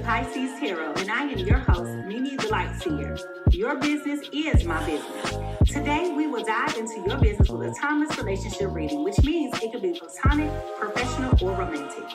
Pisces Tarot, and I am your host, MiMi the Lightseer. Your business is my business. Today, we will dive into your business with a timeless relationship reading, which means it could be platonic, professional, or romantic.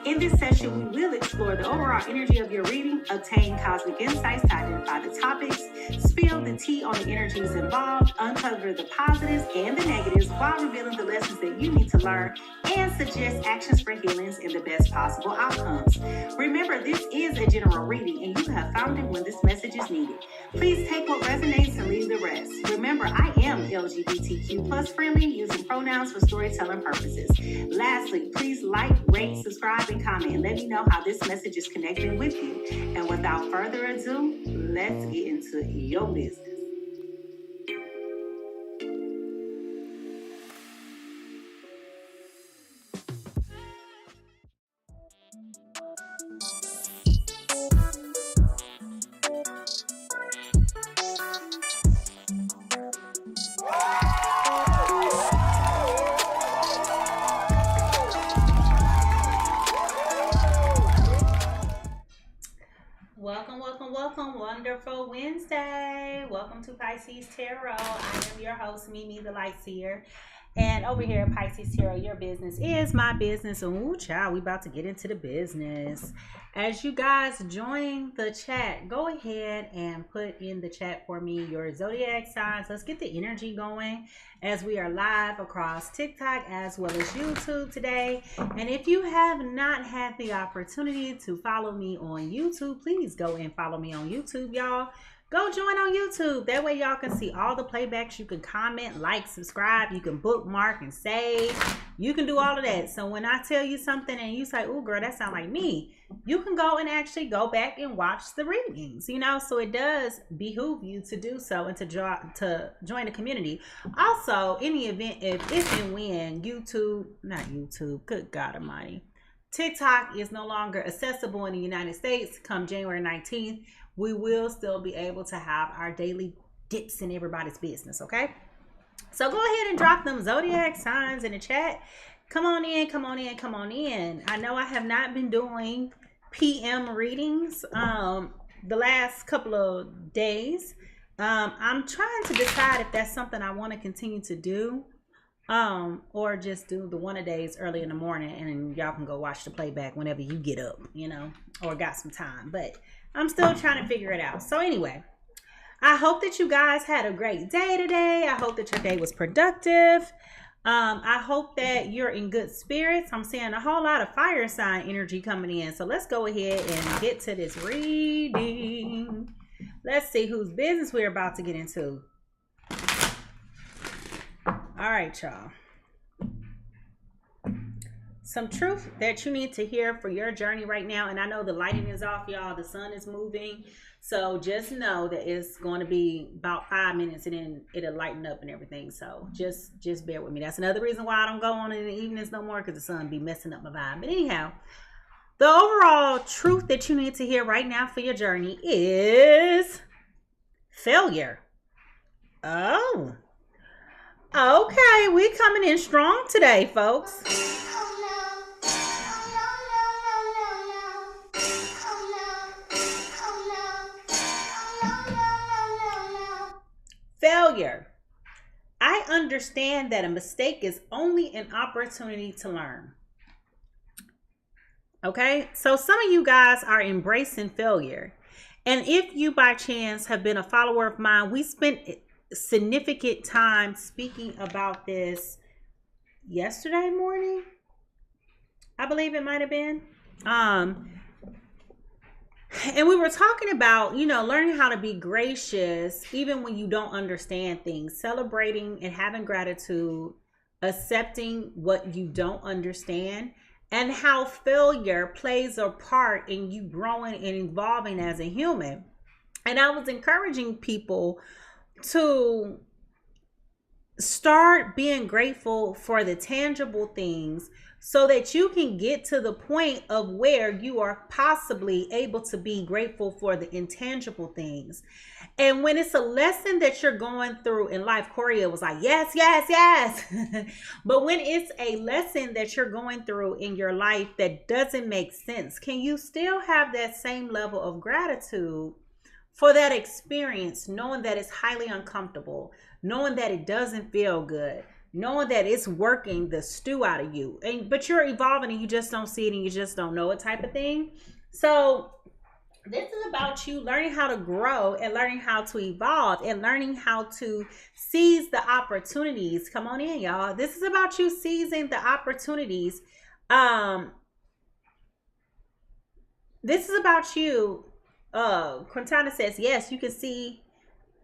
In this session, we will explore the overall energy of your reading, obtain cosmic insights to identify the topics, spill the tea on the energies involved, uncover the positives and the negatives while revealing the lessons that you need to learn, and suggest actions for healings and the best possible outcomes. Remember, this is a general reading, and you have found it when this message is needed. Please take what resonates and leave the rest. Remember, I am LGBTQ plus friendly, using pronouns for storytelling purposes. Lastly, please like, rate, subscribe, and comment, and let me know how this message is connecting with you. And without further ado, let's get into your business. Welcome, wonderful Wednesday. Welcome to Pisces Tarot. I am your host, MiMi the Lightseer. And over here at Pisces Tarot, your business is my business. And ooh, child, we about to get into the business. As you guys join the chat, go ahead and put in the chat for me your zodiac signs. Let's get the energy going as we are live across TikTok as well as YouTube today. And if you have not had the opportunity to follow me on YouTube, please go and follow me on YouTube, y'all. Go join on YouTube. That way y'all can see all the playbacks. You can comment, like, subscribe. You can bookmark and save. You can do all of that. So when I tell you something and you say, "Oh, girl, that sounds like me," you can go and actually go back and watch the readings, you know. So it does behoove you to do so and to join the community. Also, in the event if and when good God almighty, TikTok is no longer accessible in the United States come January 19th, we will still be able to have our daily dips in everybody's business, okay? So go ahead and drop them zodiac signs in the chat. Come on in, come on in, come on in. I know I have not been doing PM readings the last couple of days. I'm trying to decide if that's something I want to continue to do, or just do the one-a-days early in the morning, and y'all can go watch the playback whenever you get up, you know, or got some time. But I'm still trying to figure it out. So anyway, I hope that you guys had a great day today. I hope that your day was productive. I hope that you're in good spirits. I'm seeing a whole lot of fire sign energy coming in. So let's go ahead and get to this reading. Let's see whose business we're about to get into. All right, y'all. Some truth that you need to hear for your journey right now. And I know the lighting is off, y'all. The sun is moving. So just know that it's going to be about 5 minutes and then it'll lighten up and everything. So just bear with me. That's another reason why I don't go on in the evenings no more, because the sun be messing up my vibe. But anyhow, the overall truth that you need to hear right now for your journey is failure. Oh, okay. We coming in strong today, folks. Failure. I understand that a mistake is only an opportunity to learn. Okay, so some of you guys are embracing failure. And if you by chance have been a follower of mine, we spent significant time speaking about this yesterday morning. I believe it might have been. And we were talking about, you know, learning how to be gracious even when you don't understand things, celebrating and having gratitude, accepting what you don't understand, and how failure plays a part in you growing and evolving as a human. And I was encouraging people to start being grateful for the tangible things so that you can get to the point of where you are possibly able to be grateful for the intangible things. And when it's a lesson that you're going through in life, Coria was like, yes, yes, yes. But when it's a lesson that you're going through in your life that doesn't make sense, can you still have that same level of gratitude for that experience, knowing that it's highly uncomfortable, knowing that it doesn't feel good, knowing that it's working the stew out of you, but you're evolving and you just don't see it and you just don't know it, type of thing. So this is about you learning how to grow and learning how to evolve and learning how to seize the opportunities. Come on in, y'all. This is about you seizing the opportunities. This is about you. Quintana says, yes, you can see,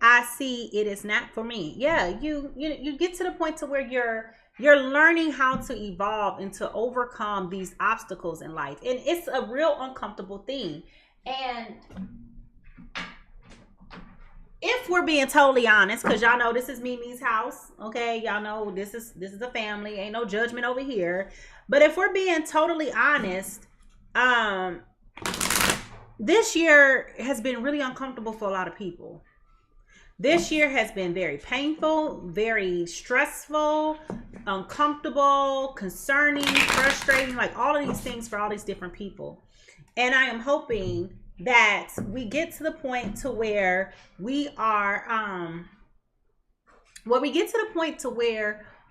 I see it is not for me. Yeah, you get to the point to where you're learning how to evolve and to overcome these obstacles in life. And it's a real uncomfortable thing. And if we're being totally honest, because y'all know this is Mimi's house, okay? Y'all know this is a family, ain't no judgment over here. But if we're being totally honest, this year has been really uncomfortable for a lot of people. This year has been very painful, very stressful, uncomfortable, concerning, frustrating, like all of these things for all these different people. And I am hoping that we get to the point to where we are,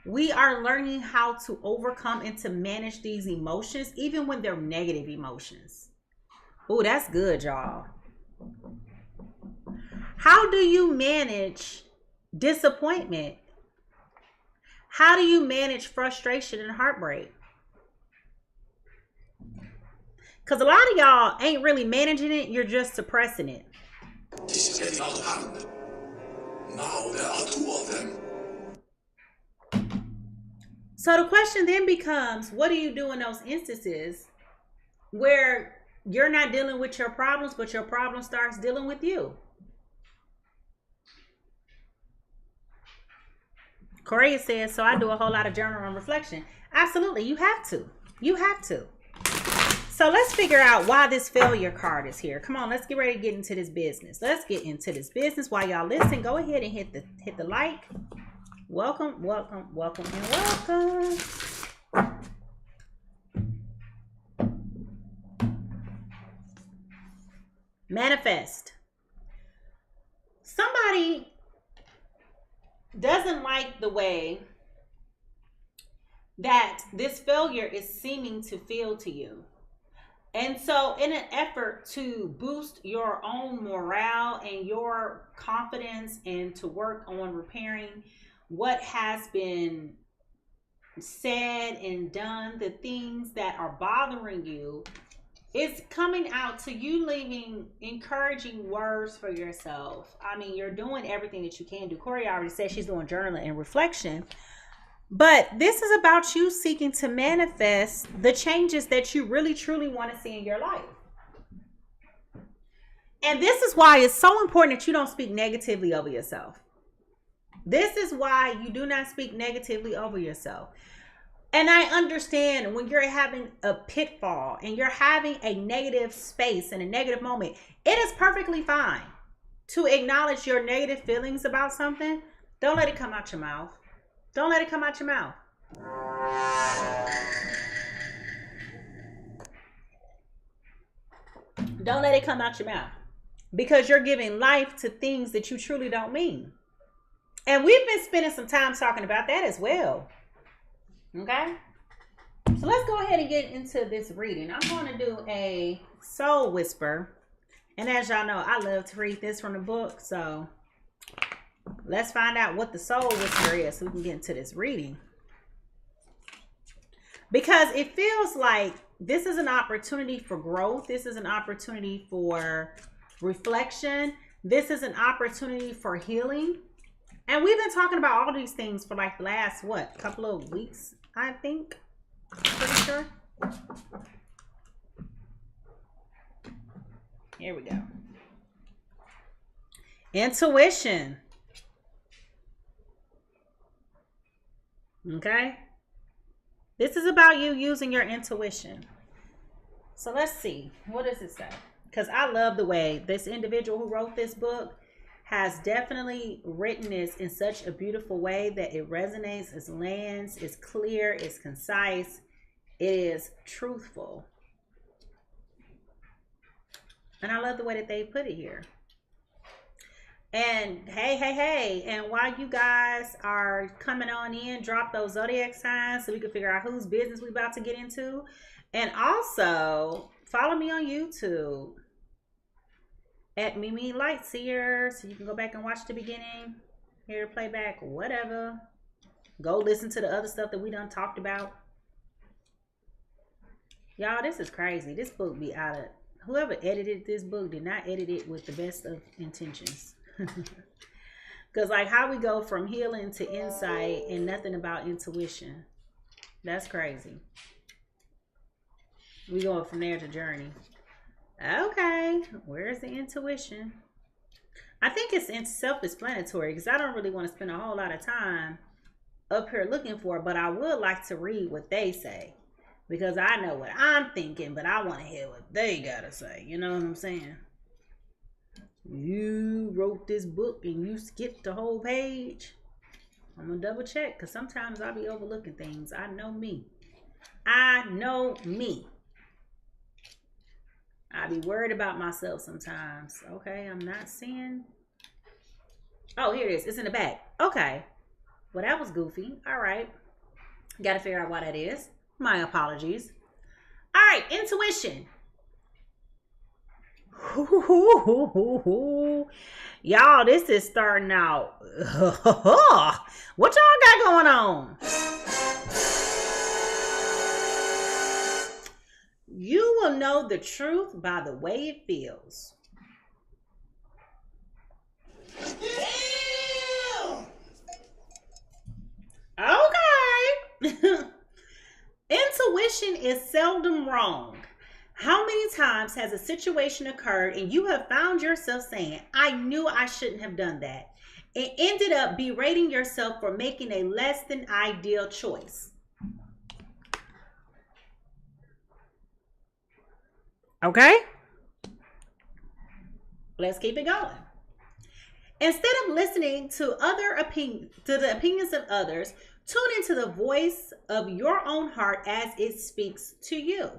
we are learning how to overcome and to manage these emotions, even when they're negative emotions. Oh, that's good, y'all. How do you manage disappointment? How do you manage frustration and heartbreak? Because a lot of y'all ain't really managing it, you're just suppressing it. This is getting out of hand. Now there are two of them. So the question then becomes, what do you do in those instances where you're not dealing with your problems, but your problem starts dealing with you? Correa says, so I do a whole lot of journal and reflection. Absolutely, you have to. You have to. So let's figure out why this failure card is here. Come on, let's get ready to get into this business. Let's get into this business. While y'all listen, go ahead and hit the like. Welcome, welcome, welcome, and welcome. Manifest. Somebody doesn't like the way that this failure is seeming to feel to you. And so in an effort to boost your own morale and your confidence and to work on repairing what has been said and done, the things that are bothering you, it's coming out to you leaving encouraging words for yourself. I mean, you're doing everything that you can do. Corey already said she's doing journaling and reflection. But this is about you seeking to manifest the changes that you really, truly want to see in your life. And this is why it's so important that you don't speak negatively over yourself. This is why you do not speak negatively over yourself. And I understand when you're having a pitfall and you're having a negative space and a negative moment, it is perfectly fine to acknowledge your negative feelings about something. Don't let it come out your mouth. Don't let it come out your mouth. Don't let it come out your mouth. Because you're giving life to things that you truly don't mean. And we've been spending some time talking about that as well. Okay? So let's go ahead and get into this reading. I'm going to do a soul whisper. And as y'all know, I love to read this from the book. So let's find out what the soul whisper is so we can get into this reading. Because it feels like this is an opportunity for growth. This is an opportunity for reflection. This is an opportunity for healing. And we've been talking about all these things for like the last, couple of weeks, I think. Pretty sure. Here we go. Intuition. Okay? This is about you using your intuition. So let's see. What does it say? Because I love the way this individual who wrote this book has definitely written this in such a beautiful way that it resonates, it lands, it's clear, it's concise, it is truthful. And I love the way that they put it here. And hey, and while you guys are coming on in, drop those zodiac signs so we can figure out whose business we about to get into. And also follow me on YouTube at MiMi the Lightseer, so you can go back and watch the beginning, hear the playback, whatever. Go listen to the other stuff that we done talked about. Y'all, this is crazy. This book be out of, whoever edited this book did not edit it with the best of intentions. Because like how we go from healing to insight and nothing about intuition. That's crazy. We going from there to journey. Okay, where's the intuition? I think it's self-explanatory because I don't really want to spend a whole lot of time up here looking for it, but I would like to read what they say because I know what I'm thinking, but I want to hear what they gotta say. You know what I'm saying? You wrote this book and you skipped the whole page. I'm gonna double check because sometimes I'll be overlooking things. I know me. I know me. I be worried about myself sometimes. Okay, I'm not seeing. Oh, here it is. It's in the back. Okay. Well, that was goofy. All right. Got to figure out why that is. My apologies. All right, intuition. Y'all, this is starting out. What y'all got going on? You will know the truth by the way it feels. Okay. Intuition is seldom wrong. How many times has a situation occurred and you have found yourself saying, I knew I shouldn't have done that, and ended up berating yourself for making a less than ideal choice? Okay? Let's keep it going. Instead of listening to the opinions of others, tune into the voice of your own heart as it speaks to you.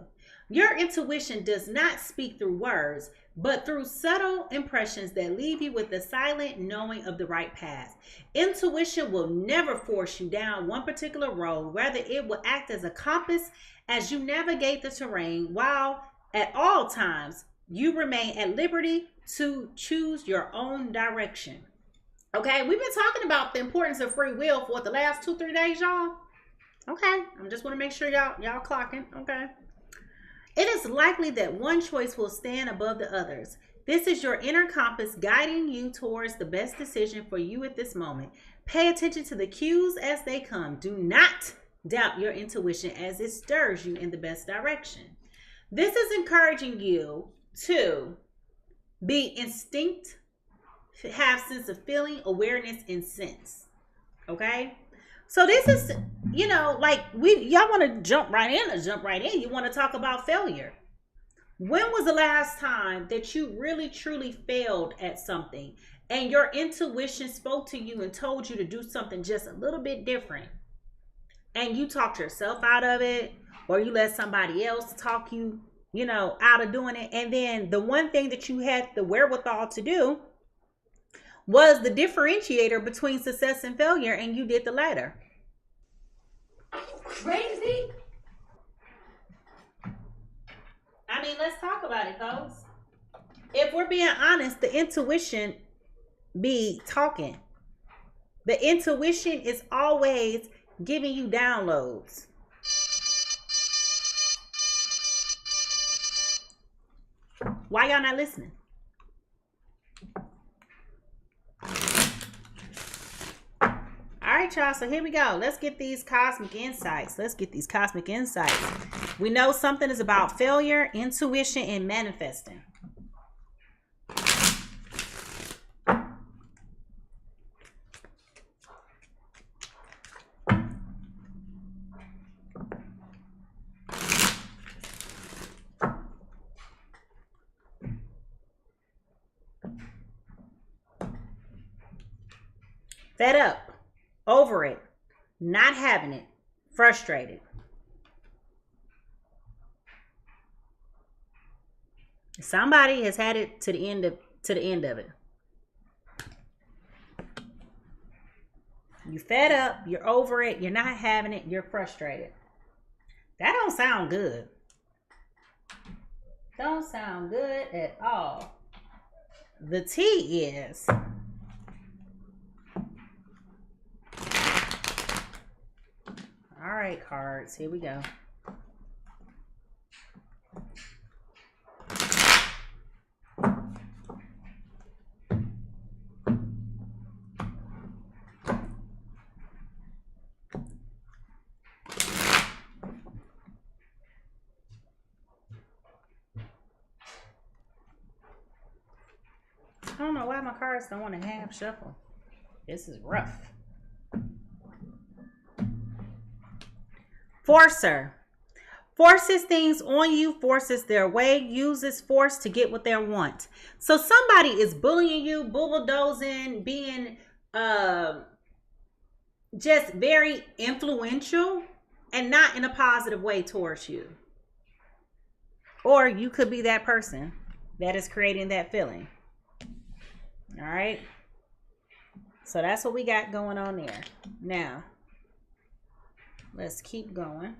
Your intuition does not speak through words, but through subtle impressions that leave you with the silent knowing of the right path. Intuition will never force you down one particular road. Rather, it will act as a compass as you navigate the terrain, while at all times you remain at liberty to choose your own direction. Okay, we've been talking about the importance of free will for the last 2-3 days, y'all. Okay, I just want to make sure y'all clocking. Okay. It is likely that one choice will stand above the others. This is your inner compass guiding you towards the best decision for you at this moment. Pay attention to the cues as they come. Do not doubt your intuition as it stirs you in the best direction. This is encouraging you to be instinct, have sense of feeling, awareness, and sense. Okay? So this is, like y'all want to jump right in. You want to talk about failure. When was the last time that you really truly failed at something and your intuition spoke to you and told you to do something just a little bit different, and you talked yourself out of it, or you let somebody else talk you, out of doing it, and then the one thing that you had the wherewithal to do was the differentiator between success and failure, and you did the latter? Crazy? I mean, let's talk about it, folks. If we're being honest, the intuition be talking. The intuition is always giving you downloads. Why y'all not listening? All right, y'all, so here we go. Let's get these cosmic insights. We know something is about failure, intuition, and manifesting. Fed up, over it, not having it, frustrated. Somebody has had it to the end of it. You fed up, you're over it, you're not having it, you're frustrated. That don't sound good. Don't sound good at all. The tea is all right, cards, here we go. I don't know why my cards don't want to half shuffle. This is rough. Forcer. Forces things on you, forces their way, uses force to get what they want. So somebody is bullying you, bulldozing, being just very influential and not in a positive way towards you. Or you could be that person that is creating that feeling. All right. So that's what we got going on there. Now, let's keep going.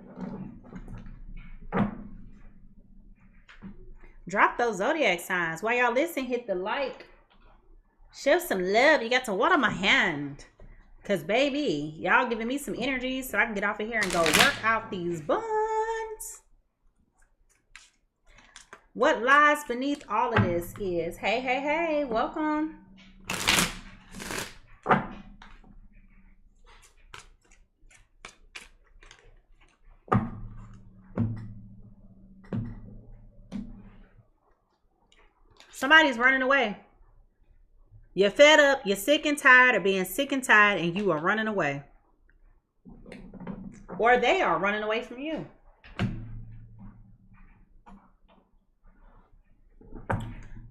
Drop those zodiac signs. While y'all listen, hit the like. Show some love. You got to water my hand. Because, baby, y'all giving me some energy so I can get off of here and go work out these buns. What lies beneath all of this is, hey, welcome. Somebody's running away. You're fed up, you're sick and tired of being sick and tired, and you are running away. Or they are running away from you.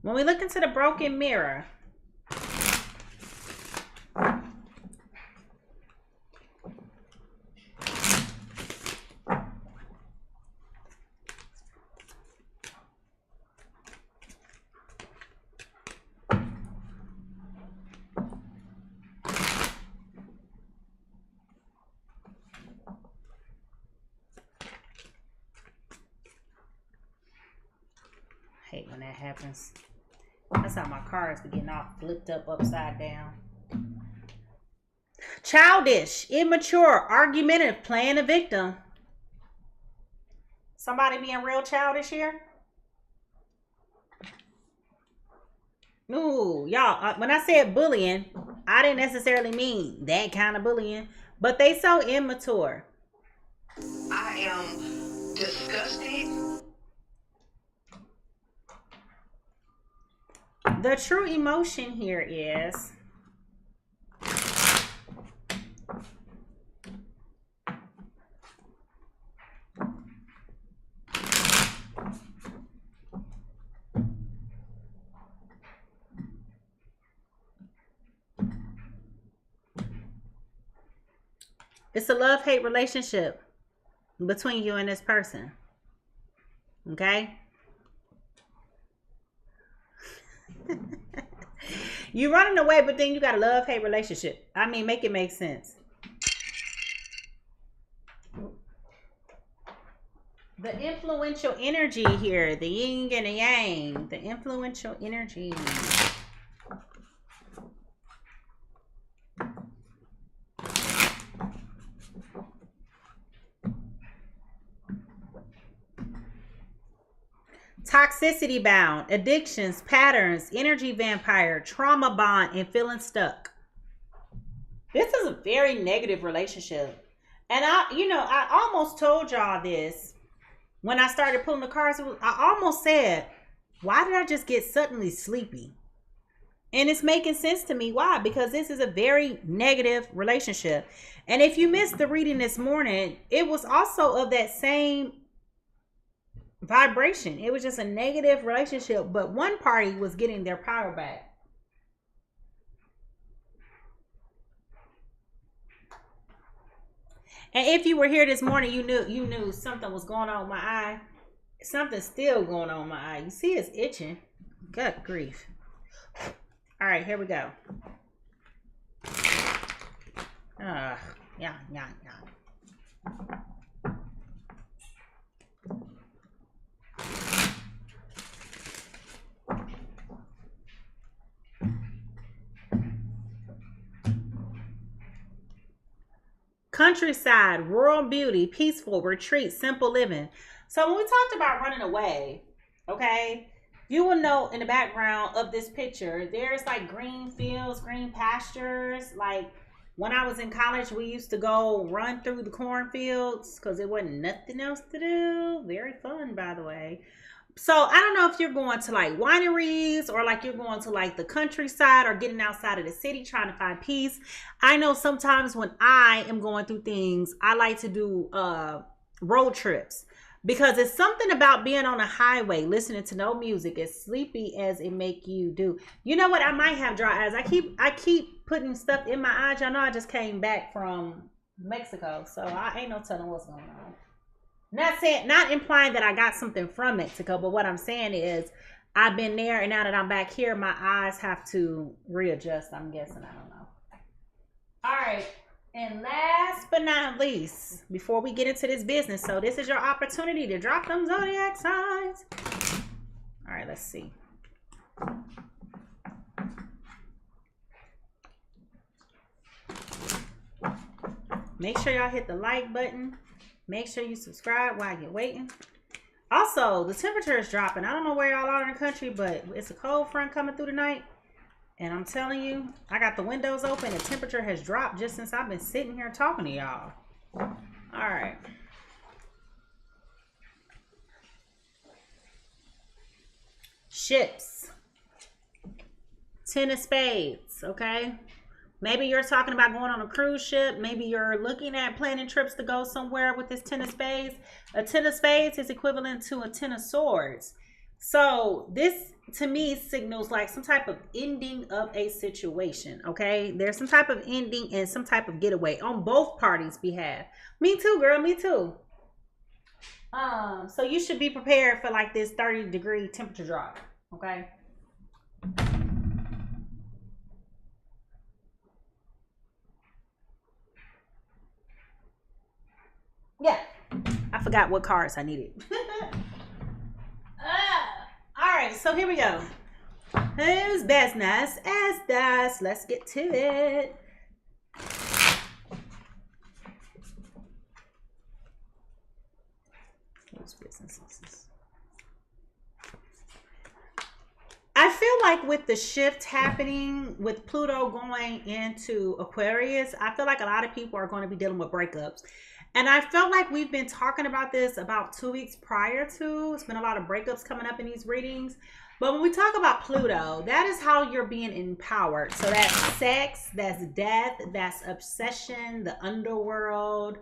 When we look into the broken mirror, I hate when that happens. That's how my cards be getting all flipped up upside down. Childish, immature, argumentative, playing a victim. Somebody being real childish here? Ooh, y'all, when I said bullying, I didn't necessarily mean that kind of bullying, but they so immature. I am disgusted. The true emotion here is it's a love-hate relationship between you and this person. Okay? You running away, but then you got a love-hate relationship. I mean, make it make sense. The influential energy here, the yin and the yang, the influential energy. Toxicity bound, addictions, patterns, energy vampire, trauma bond, and feeling stuck. This is a very negative relationship. And I almost told y'all this when I started pulling the cards. I almost said, why did I just get suddenly sleepy? And it's making sense to me. Why? Because this is a very negative relationship. And if you missed the reading this morning, it was also of that same vibration. It was just a negative relationship, but one party was getting their power back. And if you were here this morning, you knew something was going on with my eye. Something's still going on with my eye. You see it's itching. Good grief. All right, here we go. Yeah. Countryside, rural beauty, peaceful retreat, simple living. So when we talked about running away, okay, you will know in the background of this picture, there's like green fields, green pastures. Like when I was in college, we used to go run through the cornfields because there wasn't nothing else to do. Very fun, by the way. So I don't know if you're going to like wineries or like you're going to like the countryside or getting outside of the city trying to find peace. I know sometimes when I am going through things, I like to do road trips because it's something about being on a highway, listening to no music, as sleepy as it make you do. You know what? I might have dry eyes. I keep putting stuff in my eyes. Y'all know I just came back from Mexico, so I ain't no telling what's going on. Not implying that I got something from Mexico, but what I'm saying is I've been there, and now that I'm back here, my eyes have to readjust, I'm guessing. I don't know. All right. And last but not least, before we get into this business, so this is your opportunity to drop them zodiac signs. All right, let's see. Make sure y'all hit the like button. Make sure you subscribe while you're waiting. Also, the temperature is dropping. I don't know where y'all are in the country, but it's a cold front coming through tonight. And I'm telling you, I got the windows open. The temperature has dropped just since I've been sitting here talking to y'all. All right. Ships. 10 of spades, okay? Maybe you're talking about going on a cruise ship. Maybe you're looking at planning trips to go somewhere with this 10 of spades. A 10 of spades is equivalent to a 10 of swords. So this, to me, signals like some type of ending of a situation, okay? There's some type of ending and some type of getaway on both parties' behalf. Me too, girl. Me too. So you should be prepared for like this 30-degree temperature drop, okay? Yeah, I forgot what cards I needed. All right, so here we go. Who's business as this? Let's get to it. Whose business is this? I feel like with the shift happening, with Pluto going into Aquarius, I feel like a lot of people are going to be dealing with breakups. And I felt like we've been talking about this about 2 weeks prior to. It's been a lot of breakups coming up in these readings. But when we talk about Pluto, that is how you're being empowered. So that's sex, that's death, that's obsession, the underworld,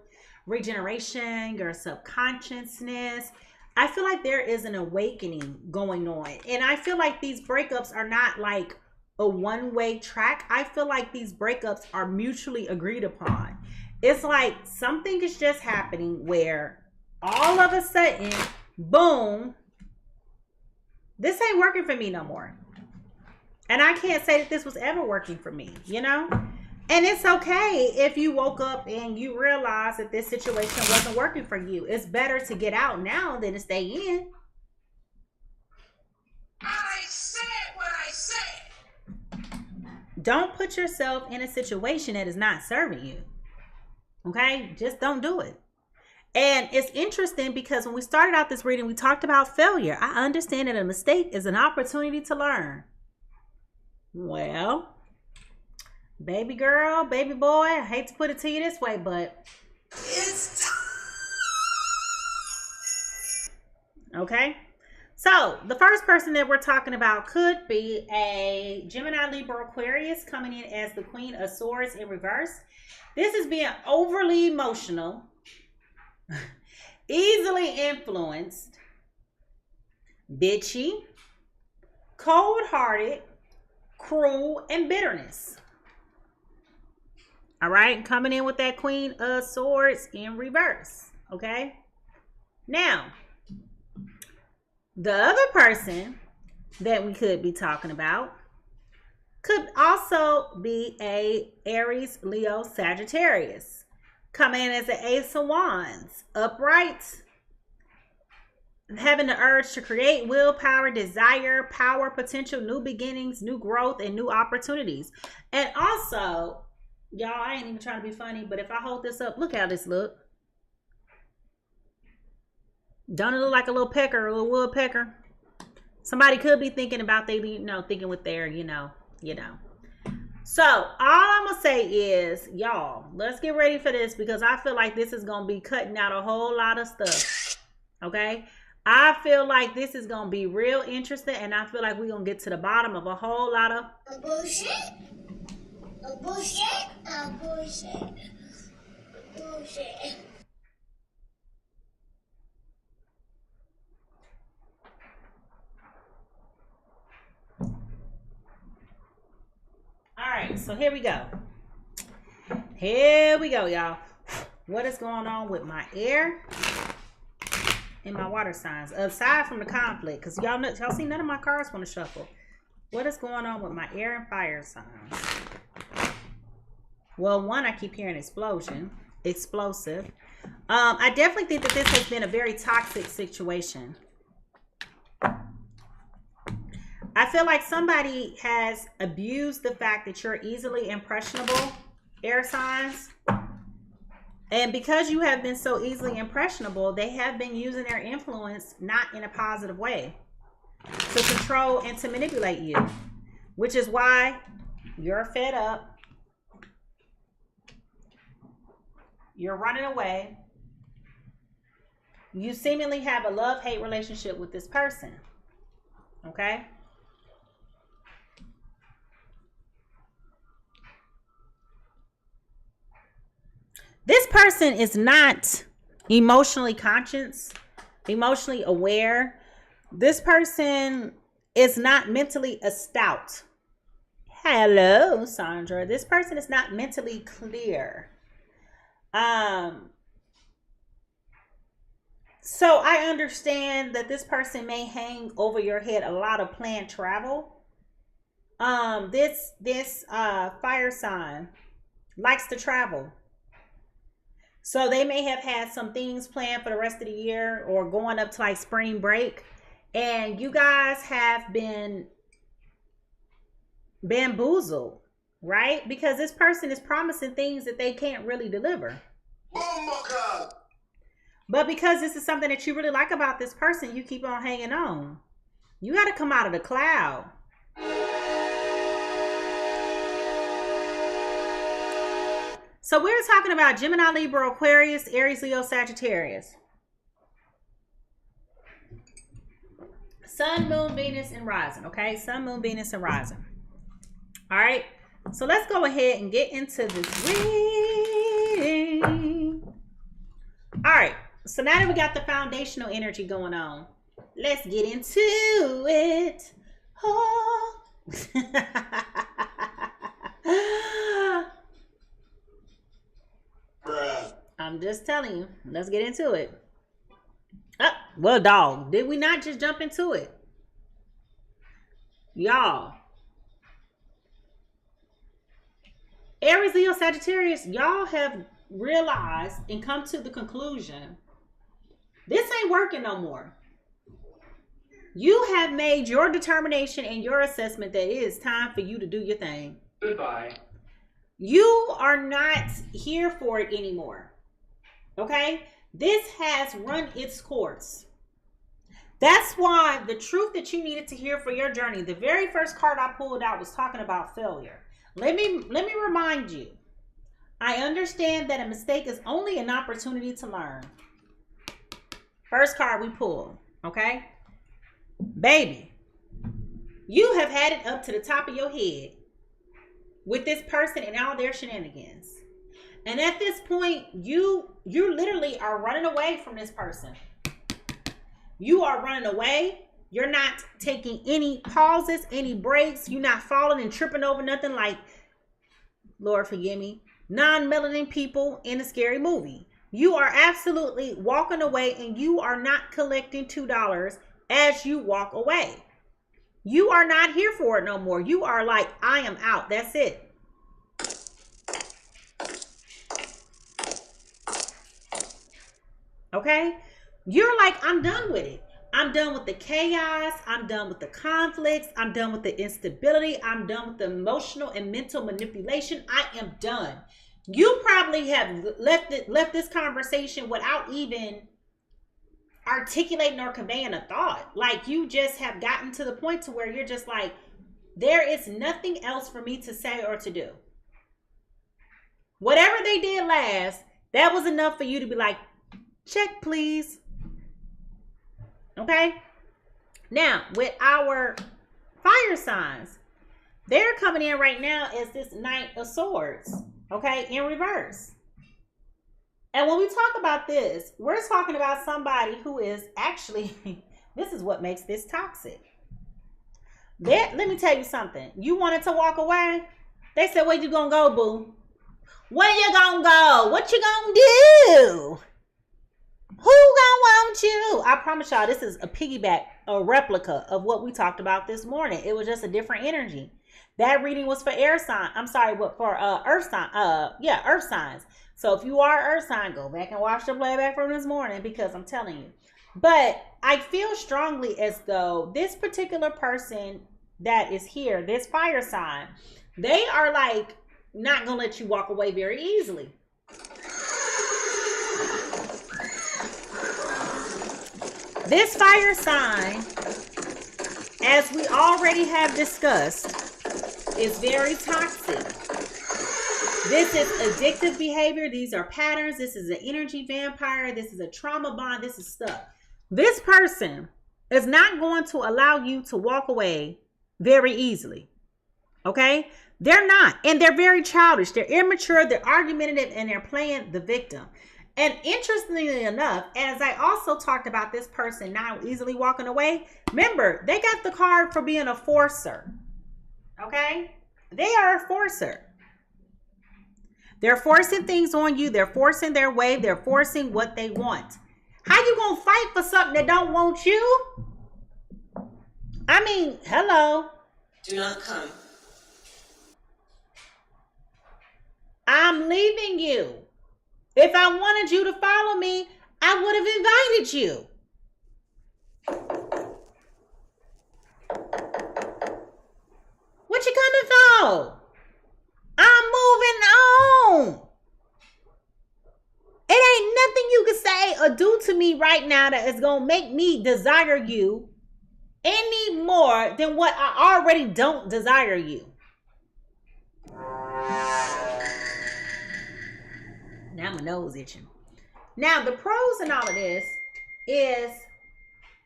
regeneration, your subconsciousness. I feel like there is an awakening going on. And I feel like these breakups are not like a one-way track. I feel like these breakups are mutually agreed upon. It's like something is just happening where all of a sudden, boom, this ain't working for me no more. And I can't say that this was ever working for me, you know? And it's okay if you woke up and you realize that this situation wasn't working for you. It's better to get out now than to stay in. I said what I said. Don't put yourself in a situation that is not serving you. Okay? Just don't do it. And it's interesting because when we started out this reading, we talked about failure. I understand that a mistake is an opportunity to learn. Well, baby girl, baby boy, I hate to put it to you this way, but It's time. okay. So the first person that we're talking about could be a Gemini Libra Aquarius coming in as the Queen of Swords in reverse. This is being overly emotional, easily influenced, bitchy, cold-hearted, cruel, and bitterness. All right, coming in with that Queen of Swords in reverse. Okay, now the other person that we could be talking about could also be a Aries, Leo, Sagittarius. Come in as an Ace of Wands, upright, having the urge to create, willpower, desire, power, potential, new beginnings, new growth, and new opportunities. And also, y'all, I ain't even trying to be funny, but if I hold this up, look how this look. Don't it look like a little pecker, a little woodpecker? Somebody could be thinking about they, thinking with their, So all I'm gonna say is, y'all, let's get ready for this, because I feel like this is gonna be cutting out a whole lot of stuff. Okay, I feel like this is gonna be real interesting, and I feel like we're gonna get to the bottom of a whole lot of bullshit. Bullshit. Bullshit. Bullshit. All right, so here we go. Here we go, y'all. What is going on with my air and my water signs? Aside from the conflict, because y'all see none of my cards want to shuffle. What is going on with my air and fire signs? Well, one, I keep hearing explosion, explosive. I definitely think that this has been a very toxic situation. I feel like somebody has abused the fact that you're easily impressionable, air signs. And because you have been so easily impressionable, they have been using their influence not in a positive way to control and to manipulate you, which is why you're fed up. You're running away. You seemingly have a love-hate relationship with this person. Okay? This person is not emotionally conscious, emotionally aware. This person is not mentally astute. Hello, Sandra. This person is not mentally clear. So I understand that this person may hang over your head a lot of planned travel. This fire sign likes to travel. So they may have had some things planned for the rest of the year or going up to like spring break. And you guys have been bamboozled, right? Because this person is promising things that they can't really deliver. Oh my God! But because this is something that you really like about this person, you keep on hanging on. You got to come out of the cloud. So we're talking about Gemini, Libra, Aquarius, Aries, Leo, Sagittarius. Sun, Moon, Venus, and Rising. Okay, Sun, Moon, Venus, and Rising. All right, so let's go ahead and get into this reading. All right, so now that we got the foundational energy going on, let's get into it. Oh. I'm just telling you, let's get into it. Well, dog, did we not just jump into it? Y'all, Aries, Leo, Sagittarius, y'all have realized and come to the conclusion this ain't working no more. You have made your determination and your assessment that it is time for you to do your thing. Goodbye. You are not here for it anymore. Okay? This has run its course. That's why the truth that you needed to hear for your journey, the very first card I pulled out was talking about failure. Let me remind you. I understand that a mistake is only an opportunity to learn. First card we pulled, okay? Baby, you have had it up to the top of your head with this person and all their shenanigans. And at this point, you literally are running away from this person. You are running away. You're not taking any pauses, any breaks. You're not falling and tripping over nothing like, Lord, forgive me. non-melanin people in a scary movie. You are absolutely walking away, and you are not collecting $2 as you walk away. You are not here for it no more. You are like, I am out. That's it. Okay? You're like, I'm done with it. I'm done with the chaos. I'm done with the conflicts. I'm done with the instability. I'm done with the emotional and mental manipulation. I am done. You probably have left this conversation without even articulating or conveying a thought. Like, you just have gotten to the point to where you're just like, there is nothing else for me to say or to do. Whatever they did last, that was enough for you to be like, check, please. Okay? Now, with our fire signs, they're coming in right now as this Knight of Swords. Okay? In reverse. And when we talk about this, we're talking about somebody who is actually, this is what makes this toxic. Let me tell you something. You wanted to walk away? They said, where you gonna go, boo? Where you gonna go? What you gonna do? Who gonna want you? I promise y'all, this is a piggyback, a replica of what we talked about this morning. It was just a different energy. That reading was for air sign. I'm sorry, but for earth sign. Earth signs. So if you are earth sign, go back and watch the playback from this morning, because I'm telling you. But I feel strongly as though this particular person that is here, this fire sign, they are like not gonna let you walk away very easily. This fire sign, as we already have discussed, is very toxic. This is addictive behavior. These are patterns. This is an energy vampire. This is a trauma bond. This is stuff. This person is not going to allow you to walk away very easily. Okay? They're not. And they're very childish. They're immature. They're argumentative. And they're playing the victim. And interestingly enough, as I also talked about this person not easily walking away, remember, they got the card for being a forcer. Okay? They are a forcer. They're forcing things on you. They're forcing their way. They're forcing what they want. How you gonna fight for something that don't want you? I mean, hello. Do not come. I'm leaving you. If I wanted you to follow me, I would have invited you. What you coming for? I'm moving on. It ain't nothing you can say or do to me right now that is going to make me desire you any more than what I already don't desire you. Now my nose itching. Now the pros in all of this is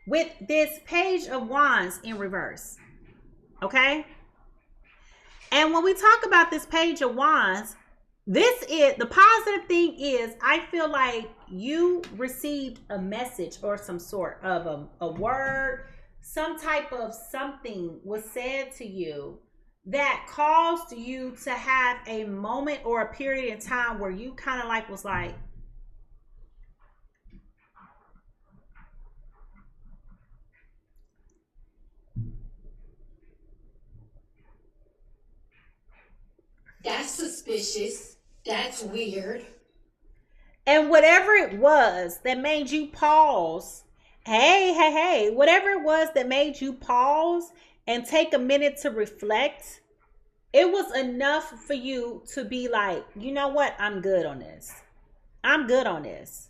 with this Page of Wands in reverse. Okay? And when we talk about this Page of Wands, this is the positive thing is I feel like you received a message or some sort of a word, some type of something was said to you that caused you to have a moment or a period in time where you kind of like was like, That's suspicious. That's weird. and whatever it was that made you pause, hey, whatever it was that made you pause and take a minute to reflect, it was enough for you to be like, you know what? I'm good on this. I'm good on this.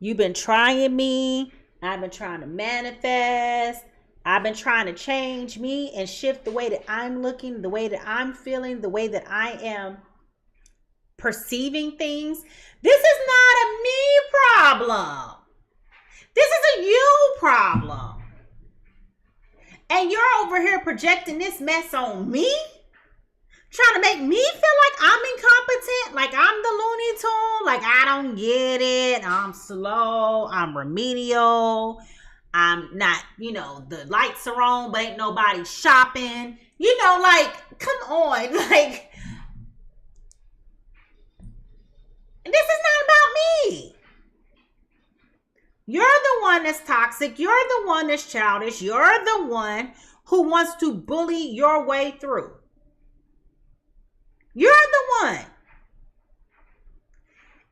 You've been trying me. I've been trying to manifest. I've been trying to change me and shift the way that I'm looking, the way that I'm feeling, the way that I am perceiving things. This is not a me problem. This is a you problem. And you're over here projecting this mess on me? Trying to make me feel like I'm incompetent, like I'm the Looney Tune, like I don't get it, I'm slow, I'm remedial, I'm not, the lights are on, but ain't nobody shopping. Like, come on, like, one that's toxic. You're the one that's childish. You're the one who wants to bully your way through. You're the one.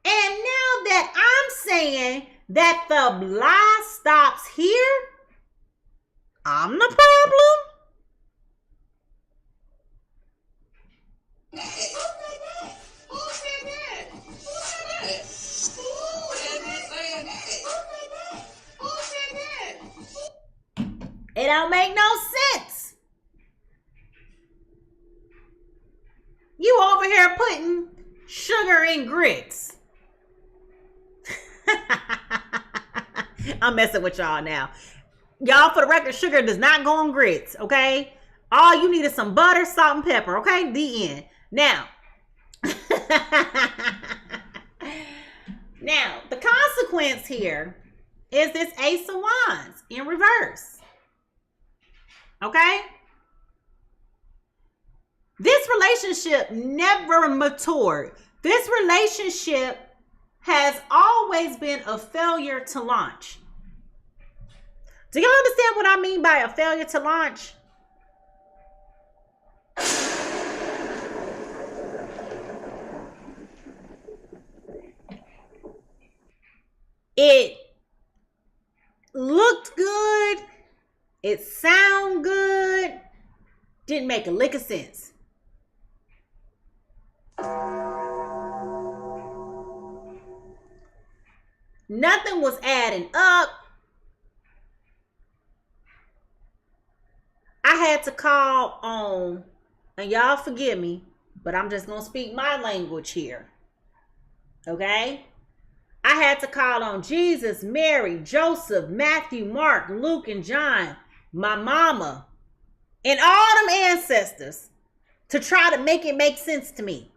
And now that I'm saying that the lie stops here, I'm the problem. Who said that? Who said that? Who said that? Who said that? Who said that? It don't make no sense. You over here putting sugar in grits. I'm messing with y'all now. Y'all, for the record, sugar does not go on grits, okay? All you need is some butter, salt, and pepper, okay? The end. Now, now, the consequence here is this Ace of Wands in reverse. Okay? This relationship never matured. This relationship has always been a failure to launch. Do y'all understand what I mean by a failure to launch? It looked good. It sounded good. Didn't make a lick of sense. Nothing was adding up. I had to call on, and y'all forgive me, but I'm just going to speak my language here. Okay? I had to call on Jesus, Mary, Joseph, Matthew, Mark, Luke, and John, my mama, and all them ancestors to try to make it make sense to me.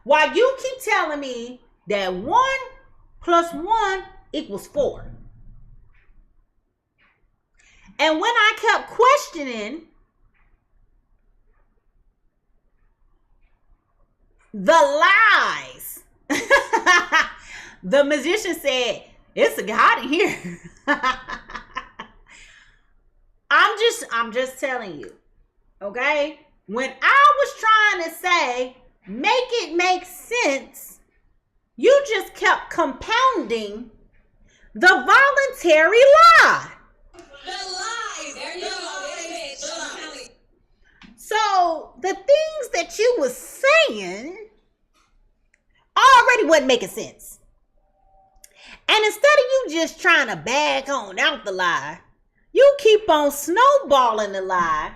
While you keep telling me that 1 + 1 = 4. And when I kept questioning the lies, the magician said, it's a God in here. I'm just telling you, okay? When I was trying to say, make it make sense, you just kept compounding the voluntary lie. The lies. There you go. So the things that you was saying already wasn't making sense. And instead of you just trying to bag on out the lie, you keep on snowballing the lie.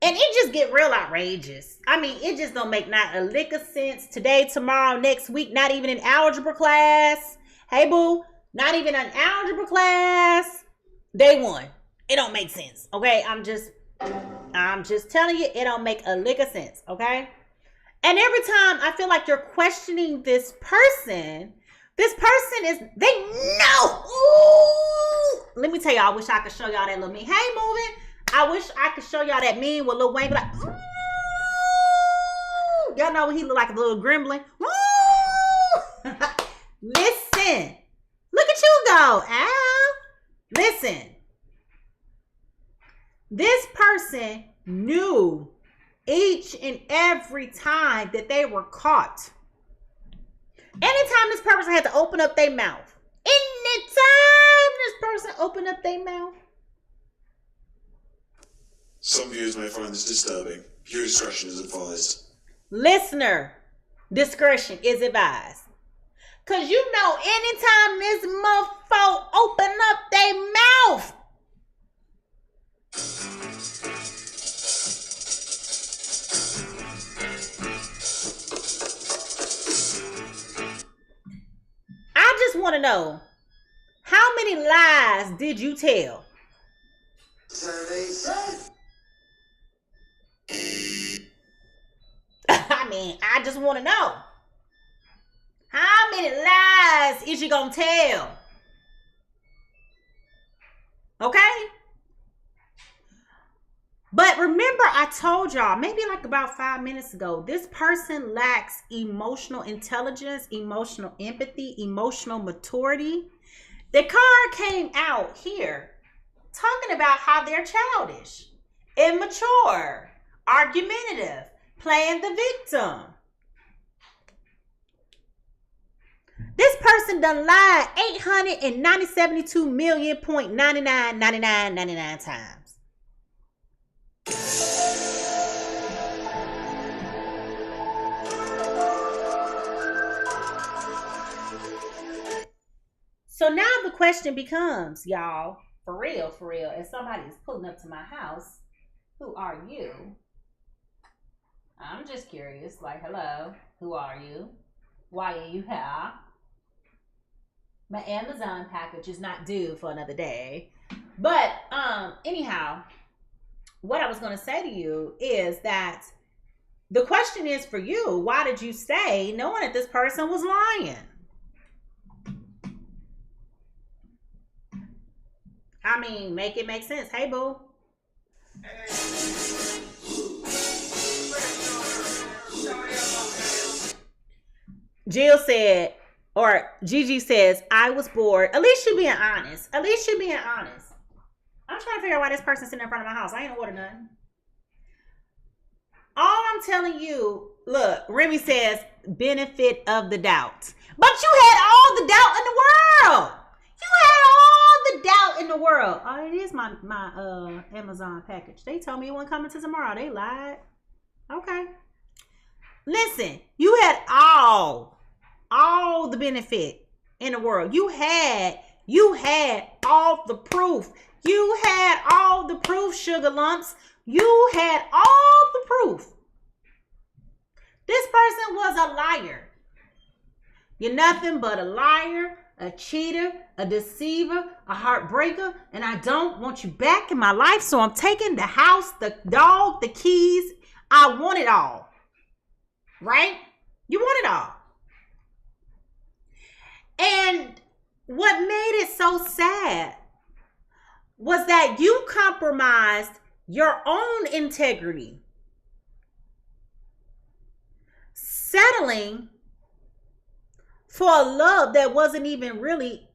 And it just get real outrageous. I mean, it just don't make not a lick of sense. Today, tomorrow, next week, not even an algebra class. Hey, boo, not even an algebra class. Day 1. It don't make sense, okay? I'm just telling you, it don't make a lick of sense, okay? And every time I feel like you're questioning this person is, they know. Ooh. Let me tell you, I wish I could show y'all that little meme. Hey, moving. I wish I could show y'all that meme with Lil Wayne be like, ooh. Y'all know he look like a little gremlin. Ooh. Listen. Look at you go, Al. Listen. This person knew each and every time that they were caught. Anytime this person had to open up their mouth. Anytime this person opened up their mouth. Some viewers may find this disturbing. Viewer discretion is advised. Listener discretion is advised. Because you know, anytime this motherfucker open up their mouth, I just want to know, how many lies did you tell? Survey said. I mean, I just want to know. How many lies is you going to tell? Okay? But remember, I told y'all, maybe like about 5 minutes ago, this person lacks emotional intelligence, emotional empathy, emotional maturity. The card came out here talking about how they're childish, immature, argumentative, playing the victim. This person done lied 872,000,099 times. So now the question becomes, y'all, for real, if somebody is pulling up to my house, who are you? I'm just curious, like, hello, who are you? Why are you here? My Amazon package is not due for another day. But anyhow, what I was going to say to you is that the question is for you, why did you stay knowing that this person was lying? I mean, make it make sense. Hey, boo. Jill said, or Gigi says, I was bored. At least you're being honest. I'm trying to figure out why this person's sitting in front of my house. I ain't ordered nothing. All I'm telling you, look, Remy says, benefit of the doubt. But you had all the doubt in the world. Oh, it is my Amazon package. They told me it wasn't coming till tomorrow. They lied. Okay. Listen, you had all the benefit in the world. You had all the proof. You had all the proof, sugar lumps. You had all the proof. This person was a liar. You're nothing but a liar, a cheater, a deceiver, a heartbreaker, and I don't want you back in my life, so I'm taking the house, the dog, the keys. I want it all. Right? You want it all. And what made it so sad was that you compromised your own integrity, settling for a love that wasn't even really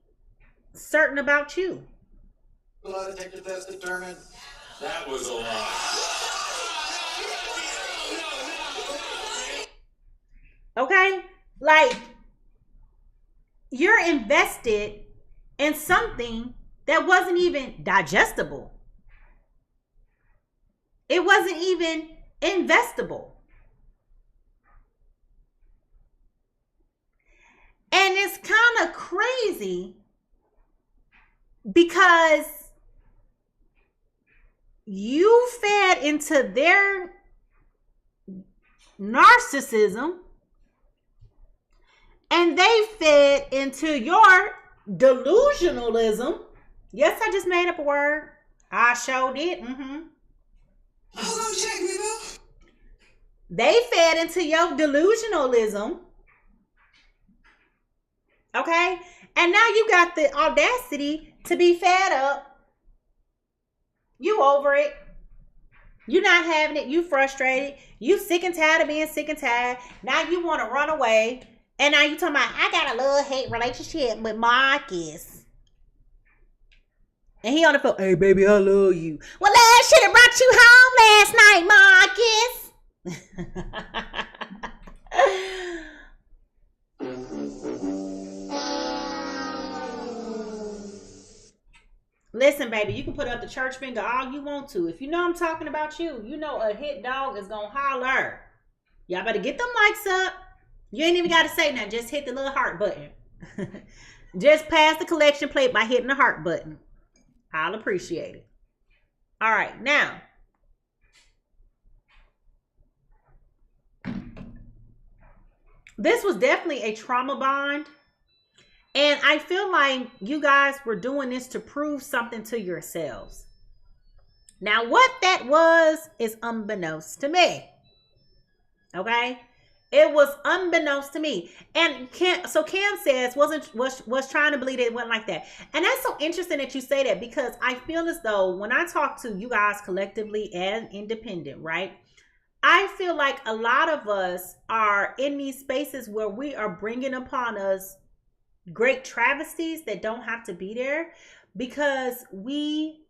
certain about you. A lie detector test determined that was a lie. Okay? Like, you're invested in something that wasn't even digestible. It wasn't even investable. And it's kind of crazy because you fed into their narcissism and they fed into your delusionalism. Yes, I just made up a word. I sure did. Hold on, check me, bro. They fed into your delusionalism. Okay? And now you got the audacity to be fed up. You over it. You not having it. You frustrated. You sick and tired of being sick and tired. Now you want to run away. And now you talking about, I got a love-hate relationship with Marcus. And he on the phone, hey, baby, I love you. Well, I should have brought you home last night, Marcus. Listen, baby, you can put up the church finger all you want to. If you know I'm talking about you, you know a hit dog is going to holler. Y'all better get them likes up. You ain't even got to say nothing. Just hit the little heart button. Just pass the collection plate by hitting the heart button. I'll appreciate it. All right, now. This was definitely a trauma bond. And I feel like you guys were doing this to prove something to yourselves. Now, what that was is unbeknownst to me. Okay? It was unbeknownst to me. And Cam says was trying to believe it went like that. And that's so interesting that you say that, because I feel as though when I talk to you guys collectively and independent, right? I feel like a lot of us are in these spaces where we are bringing upon us great travesties that don't have to be there, because we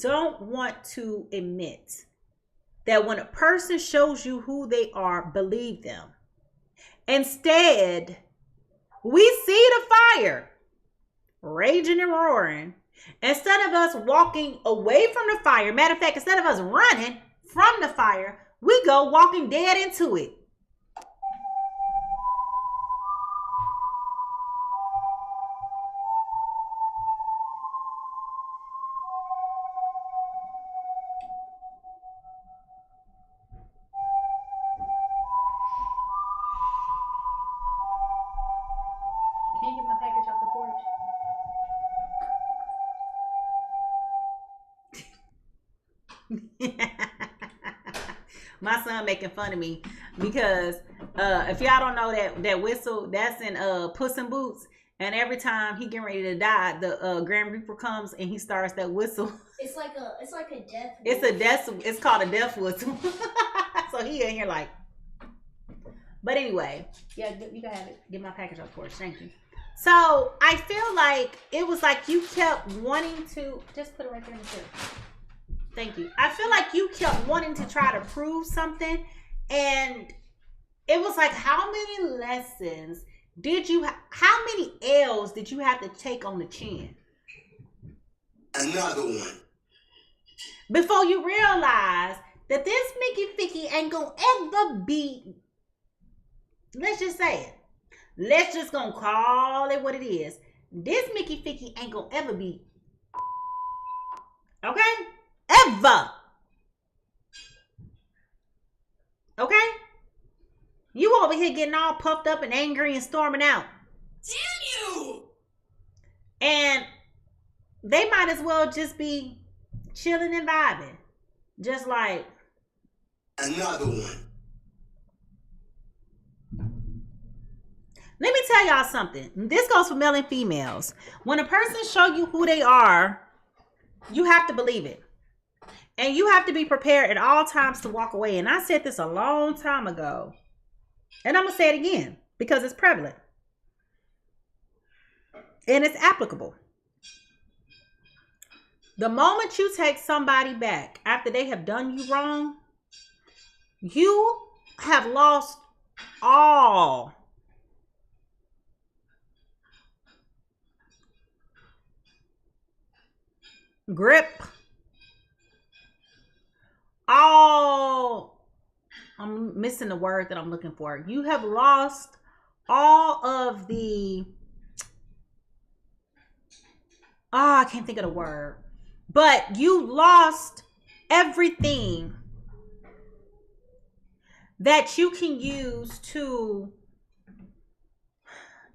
don't want to admit that when a person shows you who they are, believe them. Instead, we see the fire raging and roaring. Instead of us walking away from the fire, matter of fact, instead of us running from the fire, we go walking dead into it. Can you get my package off the porch? My son making fun of me because if y'all don't know that whistle, that's in Puss in Boots, and every time he getting ready to die, the Grand Reaper comes and he starts that whistle. It's like a death whistle. It's called a death whistle. So he in here like. But anyway, yeah, you can have it. Get my package off the porch. Thank you. So I feel like it was like you kept wanting to just put it right there in the chair. Thank you. I feel like you kept wanting to try to prove something, and it was like, how many lessons did you how many L's did you have to take on the chin? Another one. Before you realize that this Mickey Ficky ain't gonna ever be, let's just say it. Let's just gonna call it what it is. This Mickey Ficky ain't gonna ever be. Okay? Ever. Okay? You over here getting all puffed up and angry and storming out. Damn you! And they might as well just be chilling and vibing. Just like. Another one. Let me tell y'all something. This goes for male and females. When a person show you who they are, you have to believe it. And you have to be prepared at all times to walk away. And I said this a long time ago. And I'm going to say it again because it's prevalent. And it's applicable. The moment you take somebody back after they have done you wrong, you have lost all grip, all, I'm missing the word that I'm looking for. You have lost all of the, I can't think of the word, but you lost everything that you can use to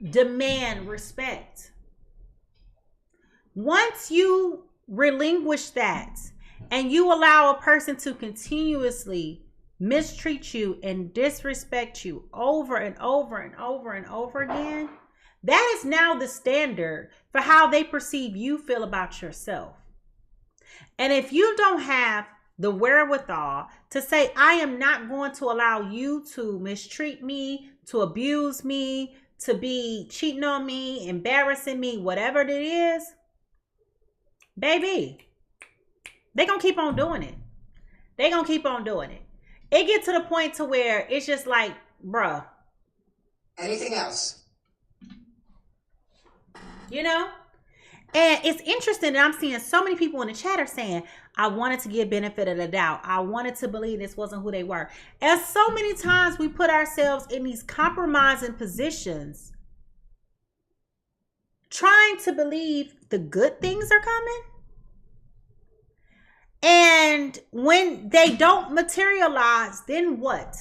demand respect. Once you relinquish that and you allow a person to continuously mistreat you and disrespect you over and over and over and over again, that is now the standard for how they perceive you feel about yourself. And if you don't have the wherewithal to say, I am not going to allow you to mistreat me, to abuse me, to be cheating on me, embarrassing me, whatever it is, baby, they gonna keep on doing it. They gonna keep on doing it. It get to the point to where it's just like, bruh. Anything else? You know? And it's interesting that I'm seeing so many people in the chat are saying, I wanted to give benefit of the doubt. I wanted to believe this wasn't who they were. And so many times we put ourselves in these compromising positions, trying to believe the good things are coming. And when they don't materialize, then what?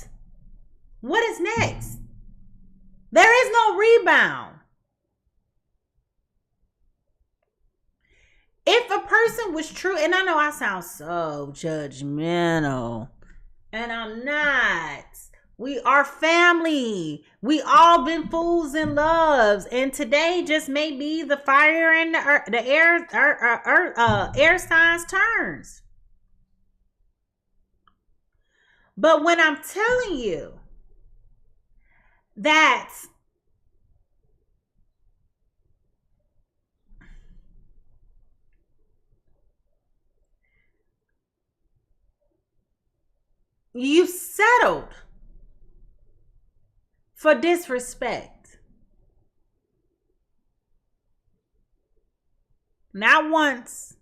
What is next? There is no rebound. If a person was true, and I know I sound so judgmental, and I'm not. We are family. We all been fools and loves, and today just may be the fire and the air signs turns. But when I'm telling you that You settled for disrespect. Not once,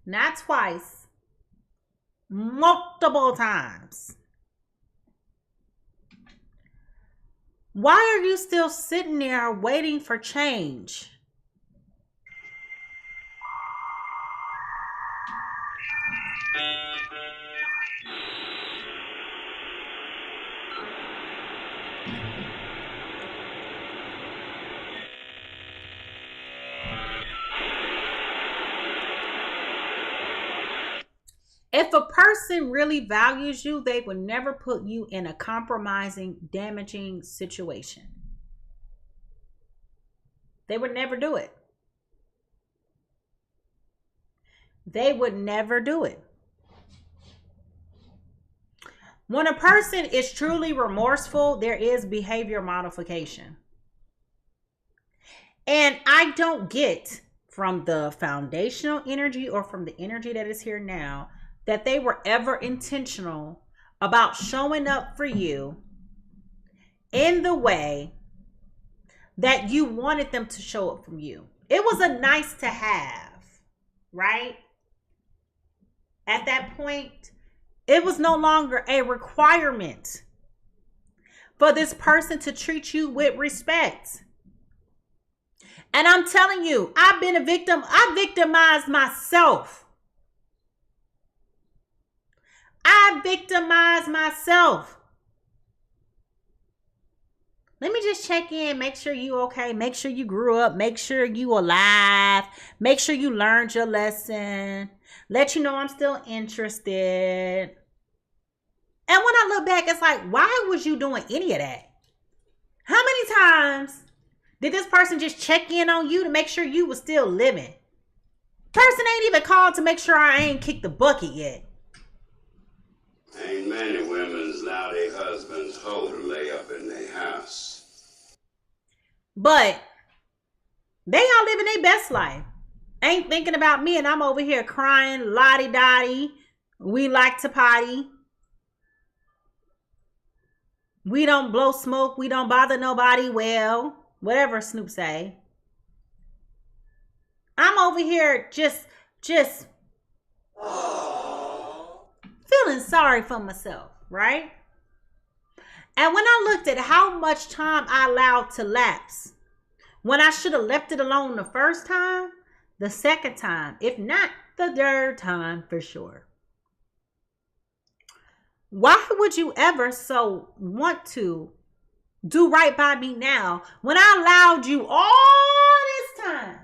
not twice, multiple times. Why are you still sitting there waiting for change? If a person really values you, they would never put you in a compromising, damaging situation. They would never do it. They would never do it. When a person is truly remorseful, there is behavior modification. And I don't get from the foundational energy or from the energy that is here now that they were ever intentional about showing up for you in the way that you wanted them to show up from you. It was a nice to have, right? At that point, it was no longer a requirement for this person to treat you with respect. And I'm telling you, I've been a victim. I victimized myself. I victimized myself. Let me just check in, make sure you okay, make sure you grew up, make sure you alive, make sure you learned your lesson, let you know I'm still interested. And when I look back, it's like, why was you doing any of that? How many times did this person just check in on you to make sure you were still living? Person ain't even called to make sure I ain't kicked the bucket yet. Ain't many women's allow their husbands hoe to lay up in their house. But they all living their best life. Ain't thinking about me, and I'm over here crying, lottie-dottie. We like to potty. We don't blow smoke. We don't bother nobody. Well, whatever Snoop say. I'm over here just feeling sorry for myself, right? And when I looked at how much time I allowed to lapse, when I should have left it alone the first time, the second time, if not the third time for sure. Why would you ever so want to do right by me now when I allowed you all this time?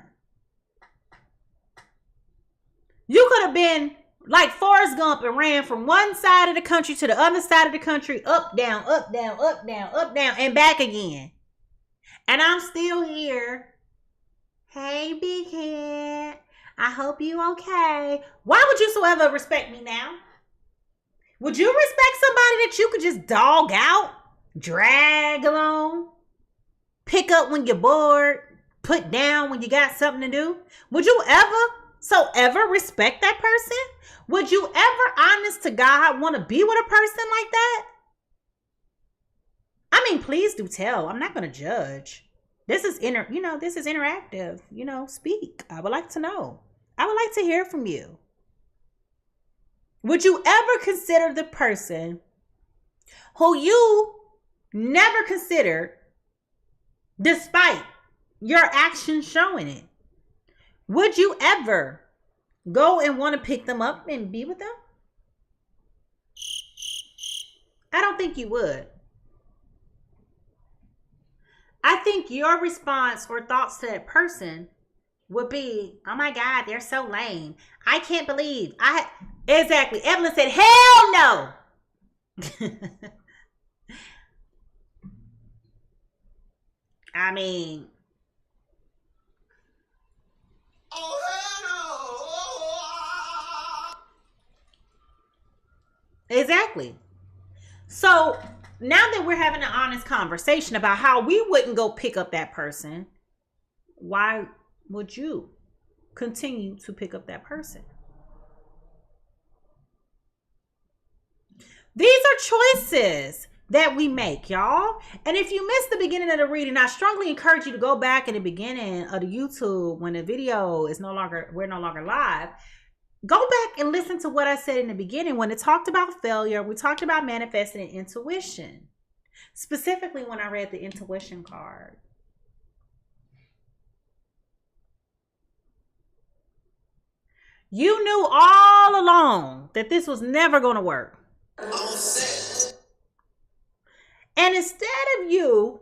You could have been like Forrest Gump and ran from one side of the country to the other side of the country, up, down, up, down, up, down, up, down, and back again. And I'm still here. Hey, big head. I hope you okay. Why would you so ever respect me now? Would you respect somebody that you could just dog out, drag along, pick up when you're bored, put down when you got something to do? Would you ever respect that person? Would you ever, honest to God, want to be with a person like that? I mean, please do tell. I'm not going to judge. This is this is interactive. Speak. I would like to know. I would like to hear from you. Would you ever consider the person who you never considered, despite your actions showing it? Would you ever go and want to pick them up and be with them? I don't think you would. I think your response or thoughts to that person would be, oh my God, they're so lame. I can't believe exactly. Evelyn said, hell no. I mean, exactly. So now that we're having an honest conversation about how we wouldn't go pick up that person, why would you continue to pick up that person? These are choices that we make, y'all. And if you missed the beginning of the reading, I strongly encourage you to go back in the beginning of the YouTube when the video is we're no longer live. Go back and listen to what I said in the beginning when it talked about failure. We talked about manifesting and intuition. Specifically when I read the intuition card. You knew all along that this was never going to work. And instead of you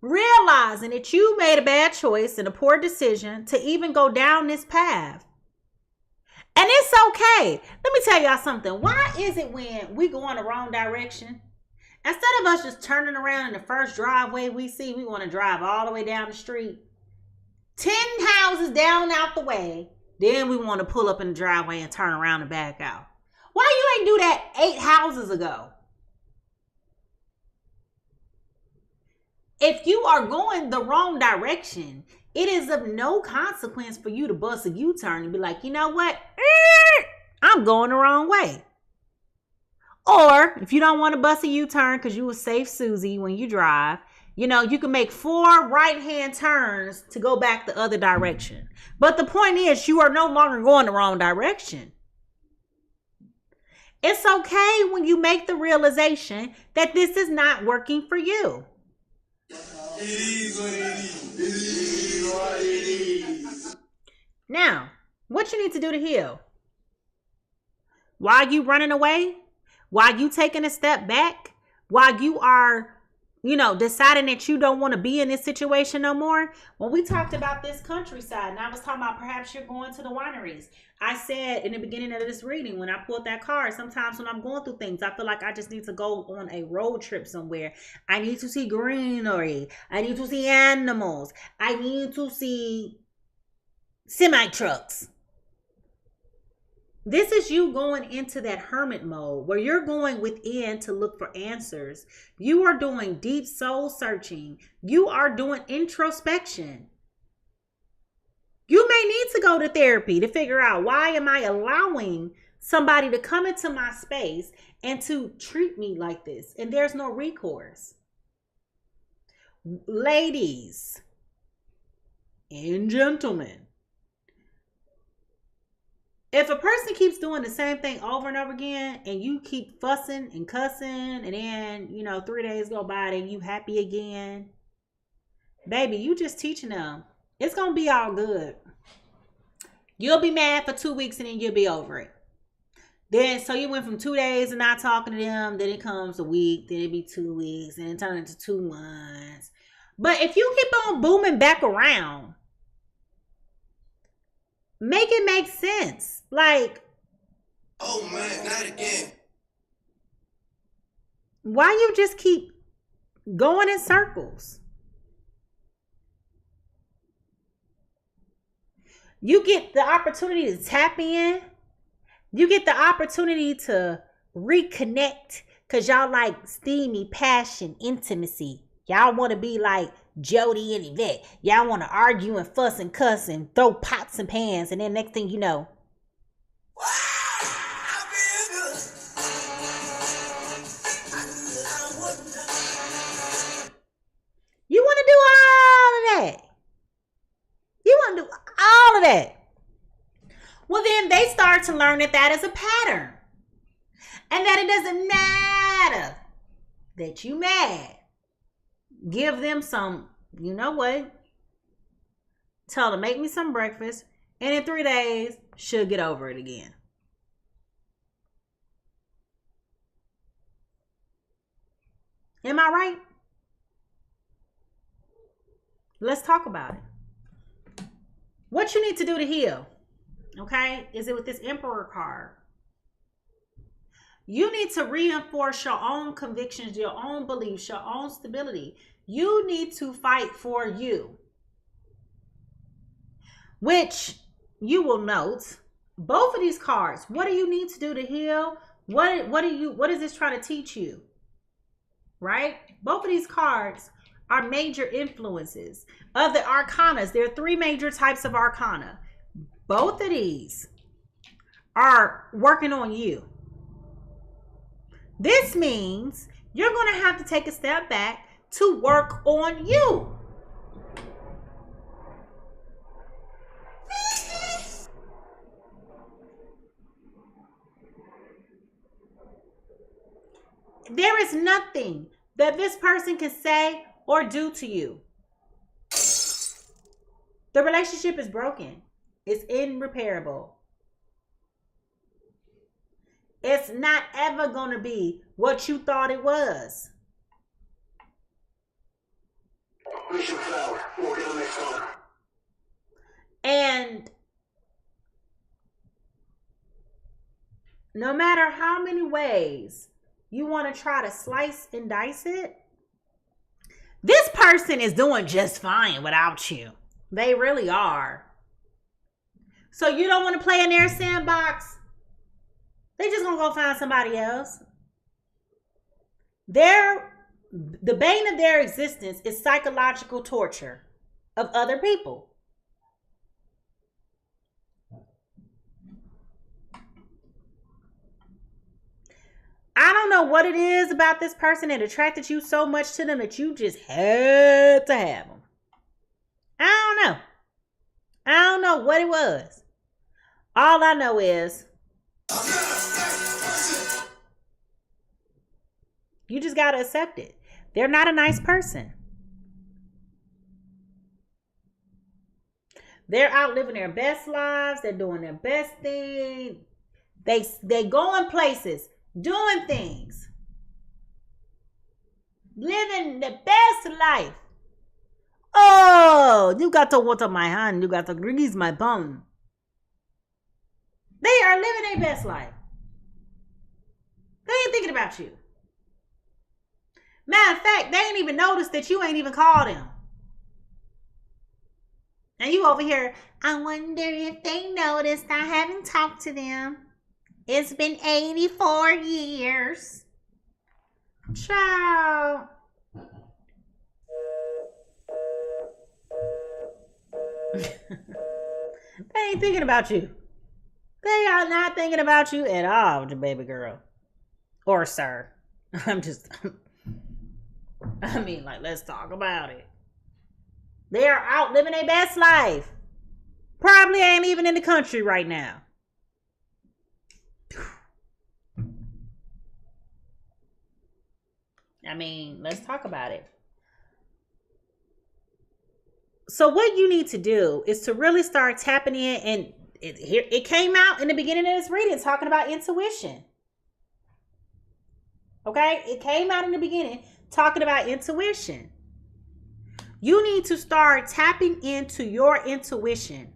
realizing that you made a bad choice and a poor decision to even go down this path, and it's okay. Let me tell y'all something. Why is it when we go in the wrong direction, instead of us just turning around in the first driveway we see, we want to drive all the way down the street, 10 houses down out the way, then we want to pull up in the driveway and turn around and back out? Why you ain't do that 8 houses ago? If you are going the wrong direction, it is of no consequence for you to bust a U-turn and be like, you know what? I'm going the wrong way. Or if you don't want to bust a U-turn because you a safe Susie when you drive, you know, you can make 4 right-hand turns to go back the other direction. But the point is, you are no longer going the wrong direction. It's okay when you make the realization that this is not working for you. It is what it is. It is what it is. Now, what you need to do to heal? While you running away, while you taking a step back, while you are, deciding that you don't want to be in this situation no more. When we talked about this countryside, and I was talking about perhaps you're going to the wineries. I said in the beginning of this reading, when I pulled that card, sometimes when I'm going through things, I feel like I just need to go on a road trip somewhere. I need to see greenery. I need to see animals. I need to see semi-trucks. This is you going into that hermit mode where you're going within to look for answers. You are doing deep soul searching. You are doing introspection. You may need to go to therapy to figure out, why am I allowing somebody to come into my space and to treat me like this? And there's no recourse. Ladies and gentlemen, if a person keeps doing the same thing over and over again and you keep fussing and cussing and then, 3 days go by and you happy again, baby, you just teaching them. It's going to be all good. You'll be mad for 2 weeks and then you'll be over it. Then, so you went from 2 days and not talking to them, then it comes a week, then it be 2 weeks, and it turns into 2 months. But if you keep on booming back around, make it make sense. Like, Oh man, not again. why you just keep going in circles? You get the opportunity to tap in. You get the opportunity to reconnect because y'all like steamy passion, intimacy. Y'all want to be like Jody and Yvette. Y'all want to argue and fuss and cuss and throw pots and pans. And then next thing you know, you want to do all of that. You want to do all of that. Well, then they start to learn that is a pattern. And that it doesn't matter that you mad. Give them some, you know what? Tell them, make me some breakfast. And in 3 days, she'll get over it again. Am I right? Let's talk about it. What you need to do to heal, okay, is it with this Emperor card. You need to reinforce your own convictions, your own beliefs, your own stability. You need to fight for you. Which you will note, both of these cards, what do you need to do to heal? What is this trying to teach you? Right? Both of these cards are major influences of the arcanas. There are 3 major types of arcana. Both of these are working on you. This means you're going to have to take a step back to work on you. There is nothing that this person can say or do to you. The relationship is broken. It's irreparable. It's not ever going to be what you thought it was. And no matter how many ways you want to try to slice and dice it, this person is doing just fine without you. They really are. So you don't want to play in their sandbox? They just gonna go find somebody else. The bane of their existence is psychological torture of other people. I don't know what it is about this person that attracted you so much to them that you just had to have them. I don't know. I don't know what it was. All I know is you just got to accept it. They're not a nice person. They're out living their best lives. They're doing their best thing. They going places, doing things, living the best life. Oh, you got to water my hand. You got to grease my bum. They are living their best life. They ain't thinking about you. Matter of fact, they ain't even noticed that you ain't even called them. And you over here, I wonder if they noticed I haven't talked to them. It's been 84 years. Ciao. They ain't thinking about you. They are not thinking about you at all, baby girl. Or sir. Let's talk about it. They are out living their best life. Probably ain't even in the country right now. Let's talk about it. So what you need to do is to really start tapping in, and it came out in the beginning of this reading talking about intuition. Okay? It came out in the beginning talking about intuition. You need to start tapping into your intuition.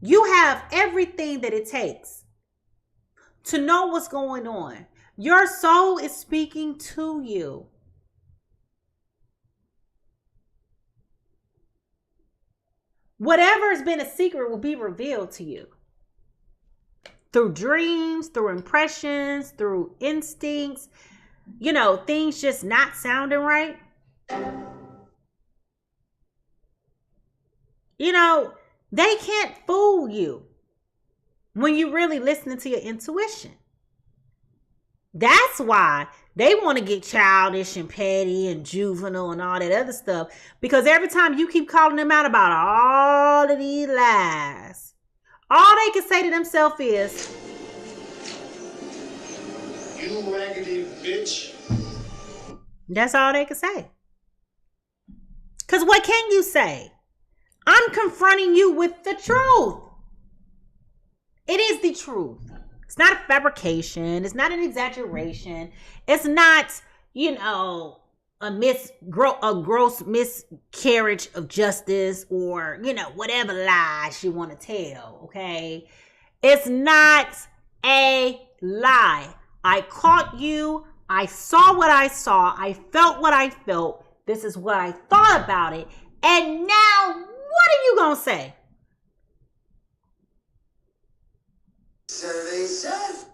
You have everything that it takes to know what's going on. Your soul is speaking to you. Whatever has been a secret will be revealed to you. Through dreams, through impressions, through instincts, things just not sounding right. They can't fool you when you're really listening to your intuition. That's why they want to get childish and petty and juvenile and all that other stuff. Because every time you keep calling them out about all of these lies, all they can say to themselves is, "You raggedy bitch." That's all they can say. Because what can you say? I'm confronting you with the truth. It is the truth. It's not a fabrication. It's not an exaggeration. It's not, a gross miscarriage of justice or, whatever lies you want to tell, okay? It's not a lie. I caught you. I saw what I saw. I felt what I felt. This is what I thought about it. And now, what are you going to say? So they said.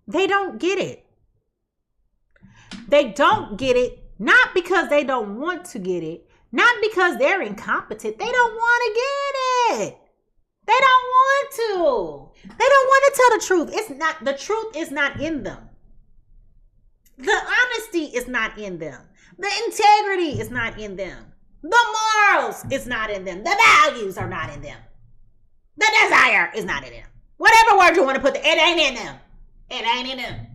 They don't get it. They don't get it, not because they don't want to get it. Not because they're incompetent. They don't want to get it. They don't want to. They don't want to tell the truth. It's not, the truth is not in them. The honesty is not in them. The integrity is not in them. The morals is not in them. The values are not in them. The desire is not in them. Whatever word you want to put there, it ain't in them. It ain't in them.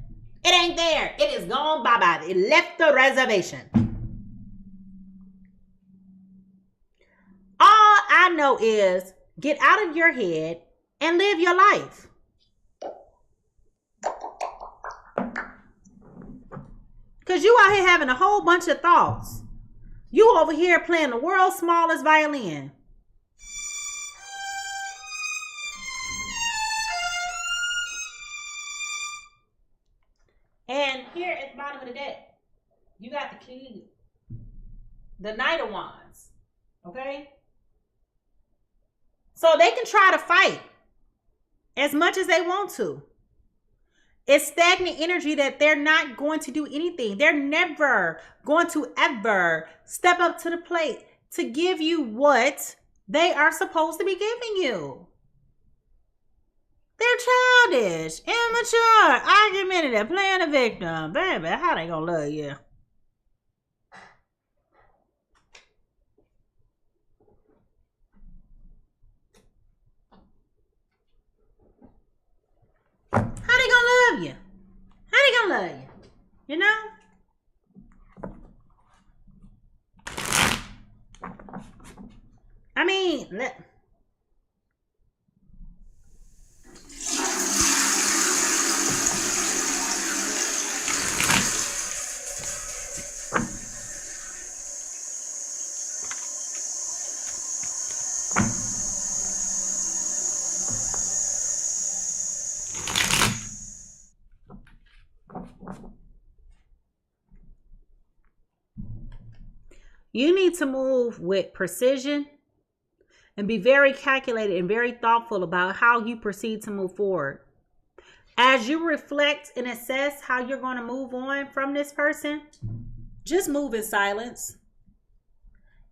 It ain't there. It is gone bye-bye. It left the reservation. All I know is get out of your head and live your life. Because you out here having a whole bunch of thoughts. You over here playing the world's smallest violin. And here at the bottom of the deck, you got the King, the Knight of Wands. Okay? So they can try to fight as much as they want to. It's stagnant energy that they're not going to do anything. They're never going to ever step up to the plate to give you what they are supposed to be giving you. They're childish, immature, argumentative, playing a victim. Baby, how they gonna love you? How they gonna love you? How they gonna love you? You know? I mean, you need to move with precision and be very calculated and very thoughtful about how you proceed to move forward. As you reflect and assess how you're going to move on from this person, just move in silence.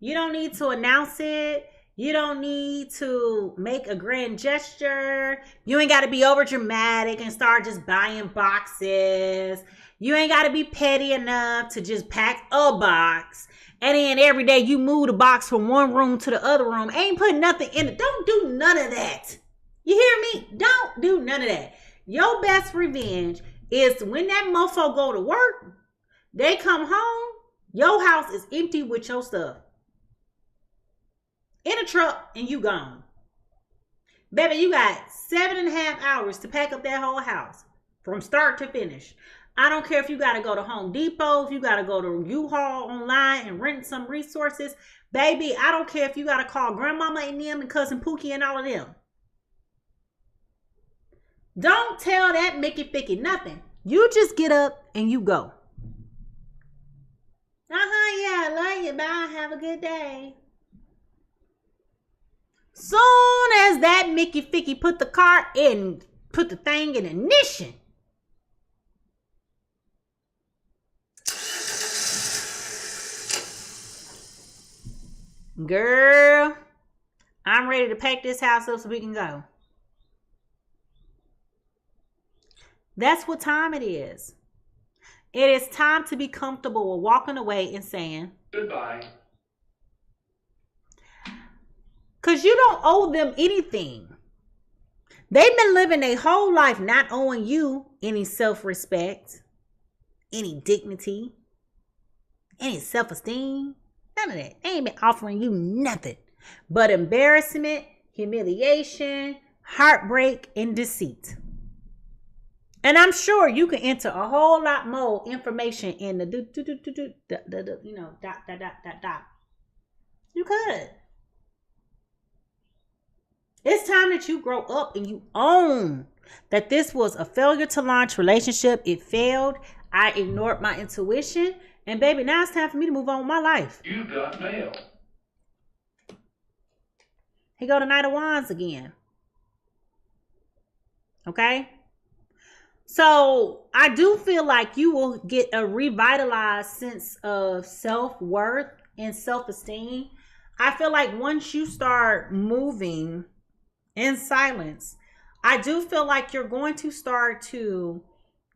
You don't need to announce it. You don't need to make a grand gesture. You ain't got to be over dramatic and start just buying boxes. You ain't got to be petty enough to just pack a box. And then every day you move the box from one room to the other room. Ain't putting nothing in it. Don't do none of that. You hear me? Don't do none of that. Your best revenge is when that mofo go to work, they come home, your house is empty with your stuff. In a truck and you gone. Baby, you got 7.5 hours to pack up that whole house from start to finish. I don't care if you got to go to Home Depot, if you got to go to U-Haul online and rent some resources. Baby, I don't care if you got to call Grandmama and them and Cousin Pookie and all of them. Don't tell that Mickey Ficky nothing. You just get up and you go. Yeah, I love you. Bye. Have a good day. Soon as that Mickey Ficky put the car in, put the thing in ignition, girl, I'm ready to pack this house up so we can go. That's what time it is. It is time to be comfortable with walking away and saying goodbye. Because you don't owe them anything. They've been living their whole life not owing you any self-respect, any dignity, any self-esteem. None of that. They ain't been offering you nothing but embarrassment, humiliation, heartbreak, and deceit. And I'm sure you can enter a whole lot more information in the dot. You could. It's time that you grow up and you own that this was a failure to launch relationship. It failed. I ignored my intuition. And baby, now it's time for me to move on with my life. You got mail. Here go the Knight of Wands again. Okay? So I do feel like you will get a revitalized sense of self-worth in self-esteem, I feel like once you start moving in silence, I do feel like you're going to start to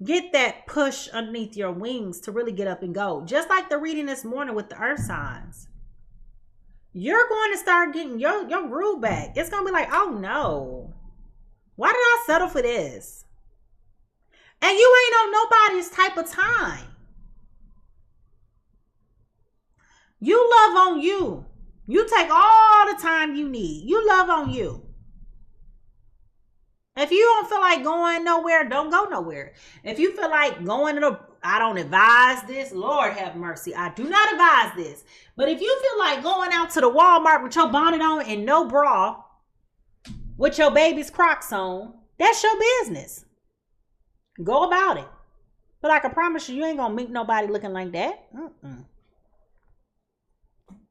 get that push underneath your wings to really get up and go. Just like the reading this morning with the earth signs. You're going to start getting your groove back. It's going to be like, oh no. Why did I settle for this? And you ain't on nobody's type of time. You love on you. You take all the time you need. You love on you. If you don't feel like going nowhere, don't go nowhere. If you feel like going to I don't advise this, Lord have mercy. I do not advise this. But if you feel like going out to the Walmart with your bonnet on and no bra, with your baby's Crocs on, that's your business. Go about it. But I can promise you, you ain't gonna meet nobody looking like that.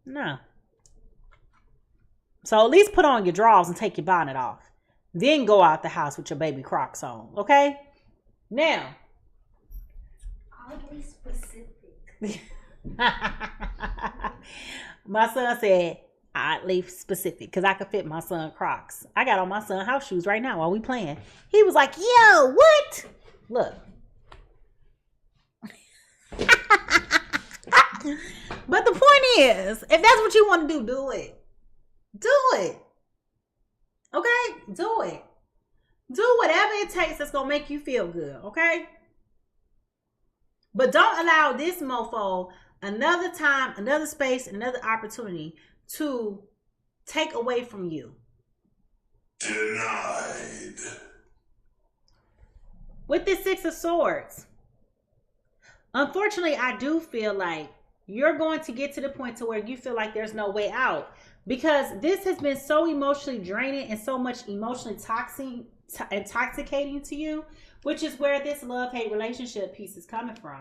No. So at least put on your drawers and take your bonnet off. Then go out the house with your baby Crocs on. Okay? Now. Oddly specific. My son said, oddly specific, because I could fit my son Crocs. I got on my son house shoes right now while we playing. He was like, yo, what? Look. But the point is, if that's what you want to do, do it. Do it. Okay? Do it. Do whatever it takes that's going to make you feel good. Okay? But don't allow this mofo another time, another space, another opportunity to take away from you. Denied. With this Six of Swords, unfortunately, I do feel like you're going to get to the point to where you feel like there's no way out, because this has been so emotionally draining and so much emotionally intoxicating to you, which is where this love-hate relationship piece is coming from.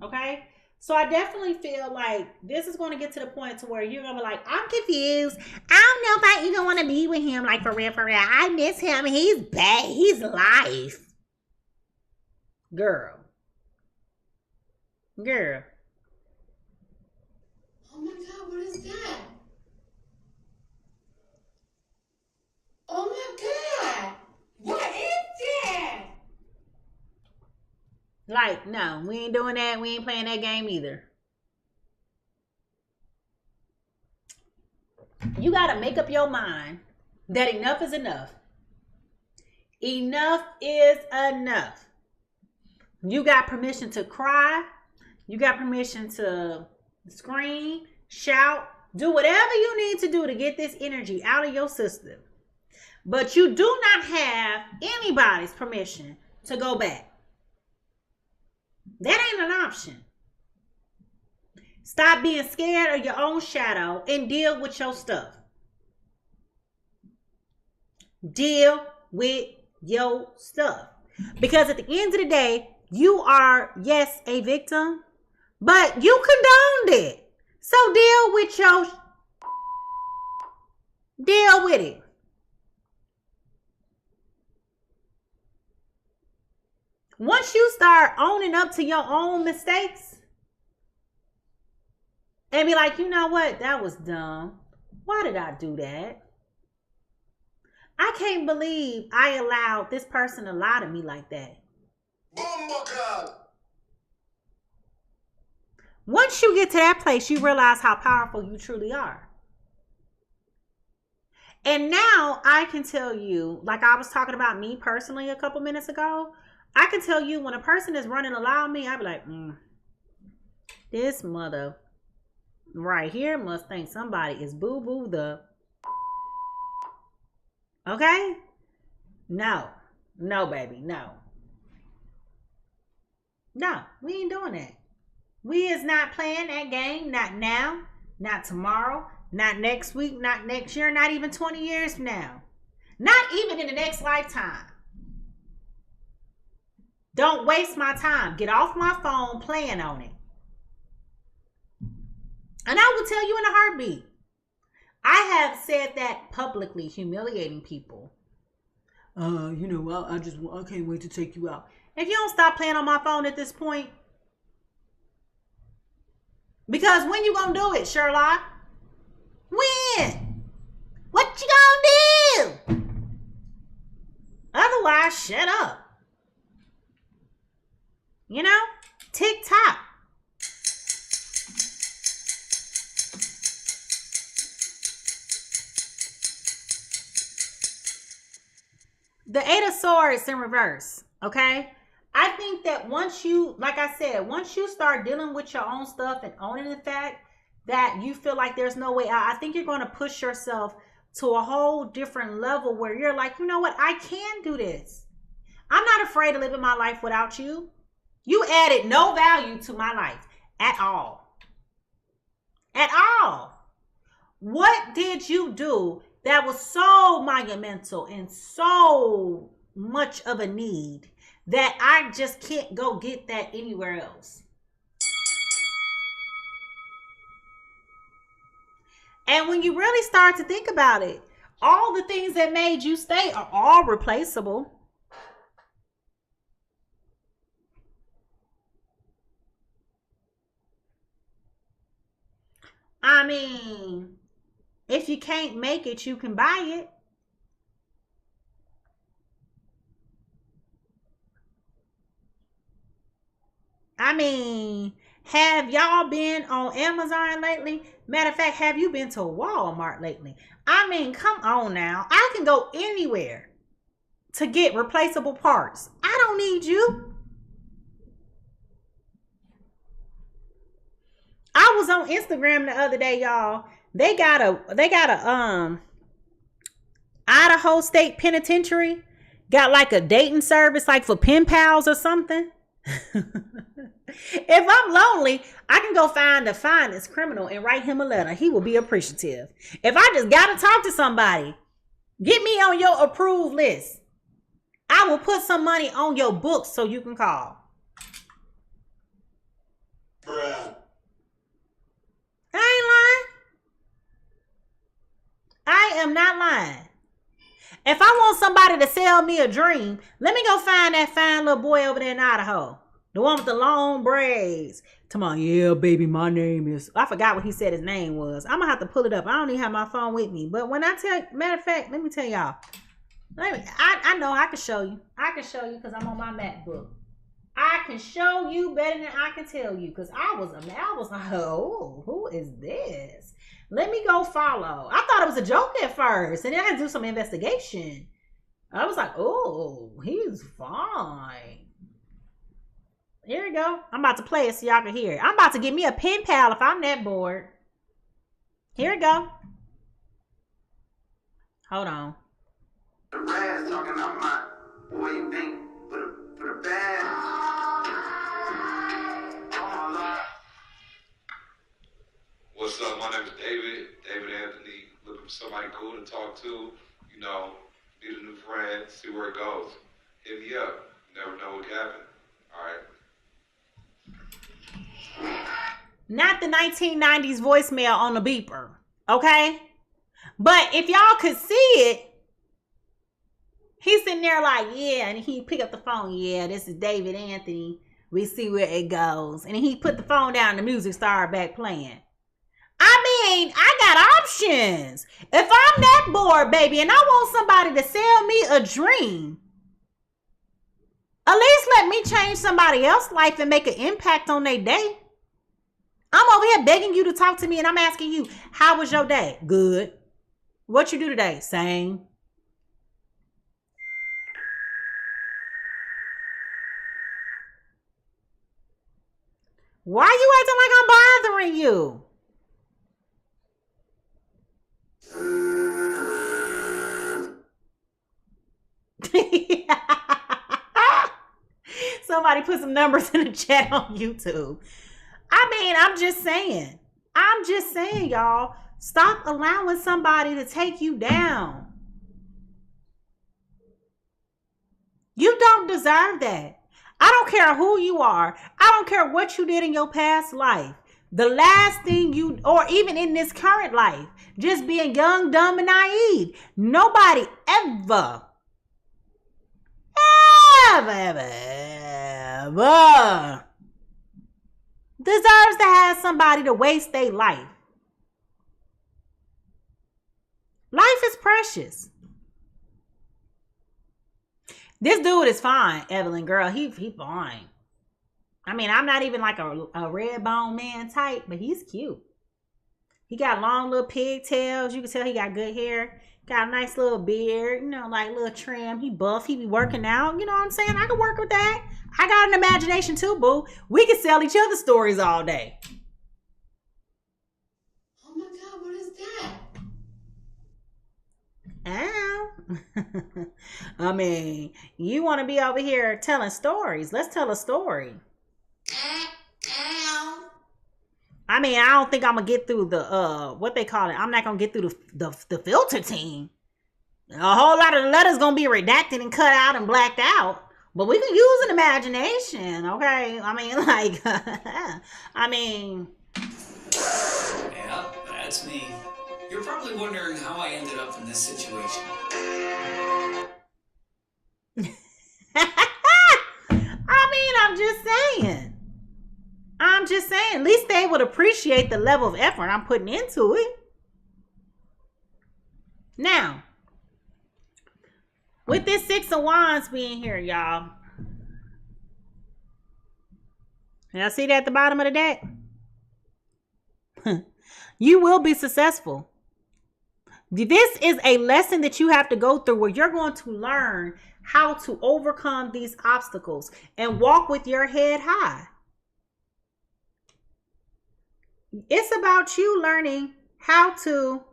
Okay? So I definitely feel like this is going to get to the point to where you're going to be like, I'm confused. I don't know if I even want to be with him. Like, for real, for real. I miss him. He's bad. He's life. Girl. Oh my God, what is that? Oh my God, what is that? Like, no, we ain't doing that. We ain't playing that game either. You got to make up your mind that enough is enough. Enough is enough. You got permission to cry. You got permission to scream, shout, do whatever you need to do to get this energy out of your system. But you do not have anybody's permission to go back. That ain't an option. Stop being scared of your own shadow and deal with your stuff. Deal with your stuff. Because at the end of the day, you are, yes, a victim, but you condoned it. So deal with it. Once you start owning up to your own mistakes and be like, you know what? That was dumb. Why did I do that? I can't believe I allowed this person to lie to me like that. Once you get to that place, you realize how powerful you truly are. And now I can tell you, like I was talking about me personally a couple minutes ago, I can tell you when a person is running a lie on me, I'd be like, this mother right here must think somebody is boo-boo the. Okay? No, baby, no. No, we ain't doing that. We is not playing that game, not now, not tomorrow, not next week, not next year, not even 20 years from now. Not even in the next lifetime. Don't waste my time. Get off my phone playing on it. And I will tell you in a heartbeat. I have said that publicly, humiliating people. I can't wait to take you out. If you don't stop playing on my phone at this point, Because when you gonna do it, Sherlock? When? What you gonna do? Otherwise, shut up. You know? Tick-tock. The Eight of Swords in reverse, okay? I think that once you, like I said, once you start dealing with your own stuff and owning the fact that you feel like there's no way out, I think you're going to push yourself to a whole different level where you're like, you know what? I can do this. I'm not afraid of living my life without you. You added no value to my life at all. At all. What did you do that was so monumental and so much of a need that I just can't go get that anywhere else? And when you really start to think about it, all the things that made you stay are all replaceable. I mean, if you can't make it, you can buy it. I mean, have y'all been on Amazon lately? Matter of fact, have you been to Walmart lately? I mean, come on now. I can go anywhere to get replaceable parts. I don't need you. I was on Instagram the other day, y'all. They got a Idaho State Penitentiary got like a dating service like for pen pals or something. If I'm lonely, I can go find the finest criminal and write him a letter. He will be appreciative. If I just gotta talk to somebody, get me on your approved list. I will put some money on your books so you can call. Bruh. I ain't lying. I am not lying. If I want somebody to sell me a dream, let me go find that fine little boy over there in Idaho. The one with the long braids. Come on, yeah, baby, my name is... I forgot what he said his name was. I'm going to have to pull it up. I don't even have my phone with me. But when I tell... Matter of fact, let me tell y'all. I know I can show you. I can show you because I'm on my MacBook. I can show you better than I can tell you. Because I was like, oh, who is this? Let me go follow. I thought it was a joke at first. And then I had to do some investigation. I was like, oh, he's fine. Here we go. I'm about to play it so y'all can hear it. I'm about to get me a pen pal if I'm that bored. Here we go. Hold on. The Raz talking about my boy, you think put a bad. What's up? My name is David Anthony. Looking for somebody cool to talk to. You know, need a new friend. See where it goes. Hit me up. You never know what can happen. All right. Not the 1990s voicemail on the beeper, okay? But if y'all could see it, he's sitting there like, yeah, and he pick up the phone. Yeah, this is David Anthony. We see where it goes. And he put the phone down and the music started back playing. I mean, I got options. If I'm that bored, baby, and I want somebody to sell me a dream, at least let me change somebody else's life and make an impact on their day. I'm over here begging you to talk to me and I'm asking you, how was your day? Good. What you do today? Same. Why you acting like I'm bothering you? Somebody put some numbers in the chat on YouTube. I mean, I'm just saying, y'all, stop allowing somebody to take you down. You don't deserve that. I don't care who you are. I don't care what you did in your past life. The last thing you, or even in this current life, just being young, dumb, and naive. Nobody ever deserves to have somebody to waste their life. Life is precious. This dude is fine, Evelyn, girl. He fine. I mean, I'm not even like a red bone man type, but he's cute. He got long little pigtails. You can tell he got good hair. Got a nice little beard, you know, like little trim. He buff. He be working out. You know what I'm saying? I can work with that. I got an imagination too, boo. We can sell each other stories all day. Oh my God, what is that? Ow. I mean, you want to be over here telling stories. Let's tell a story. Ow. I mean, I don't think I'm going to get through the, what they call it. I'm not going to get through the filter team. A whole lot of the letters going to be redacted and cut out and blacked out. But we can use an imagination, okay? I mean, like, I mean. Yeah, that's me. You're probably wondering how I ended up in this situation. I mean, I'm just saying. At least they would appreciate the level of effort I'm putting into it. Now, with this Six of Wands being here, y'all. Y'all see that at the bottom of the deck? You will be successful. This is a lesson that you have to go through where you're going to learn how to overcome these obstacles and walk with your head high. It's about you learning how to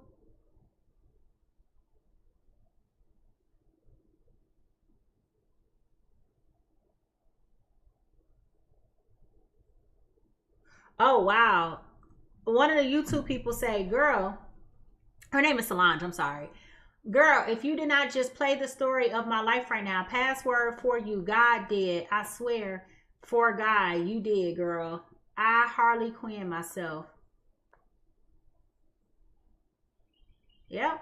oh, wow. One of the YouTube people say, girl, her name is Solange, I'm sorry. Girl, if you did not just play the story of my life right now, password for you, God did. I swear, for God, you did, girl. I Harley Quinn myself. Yep.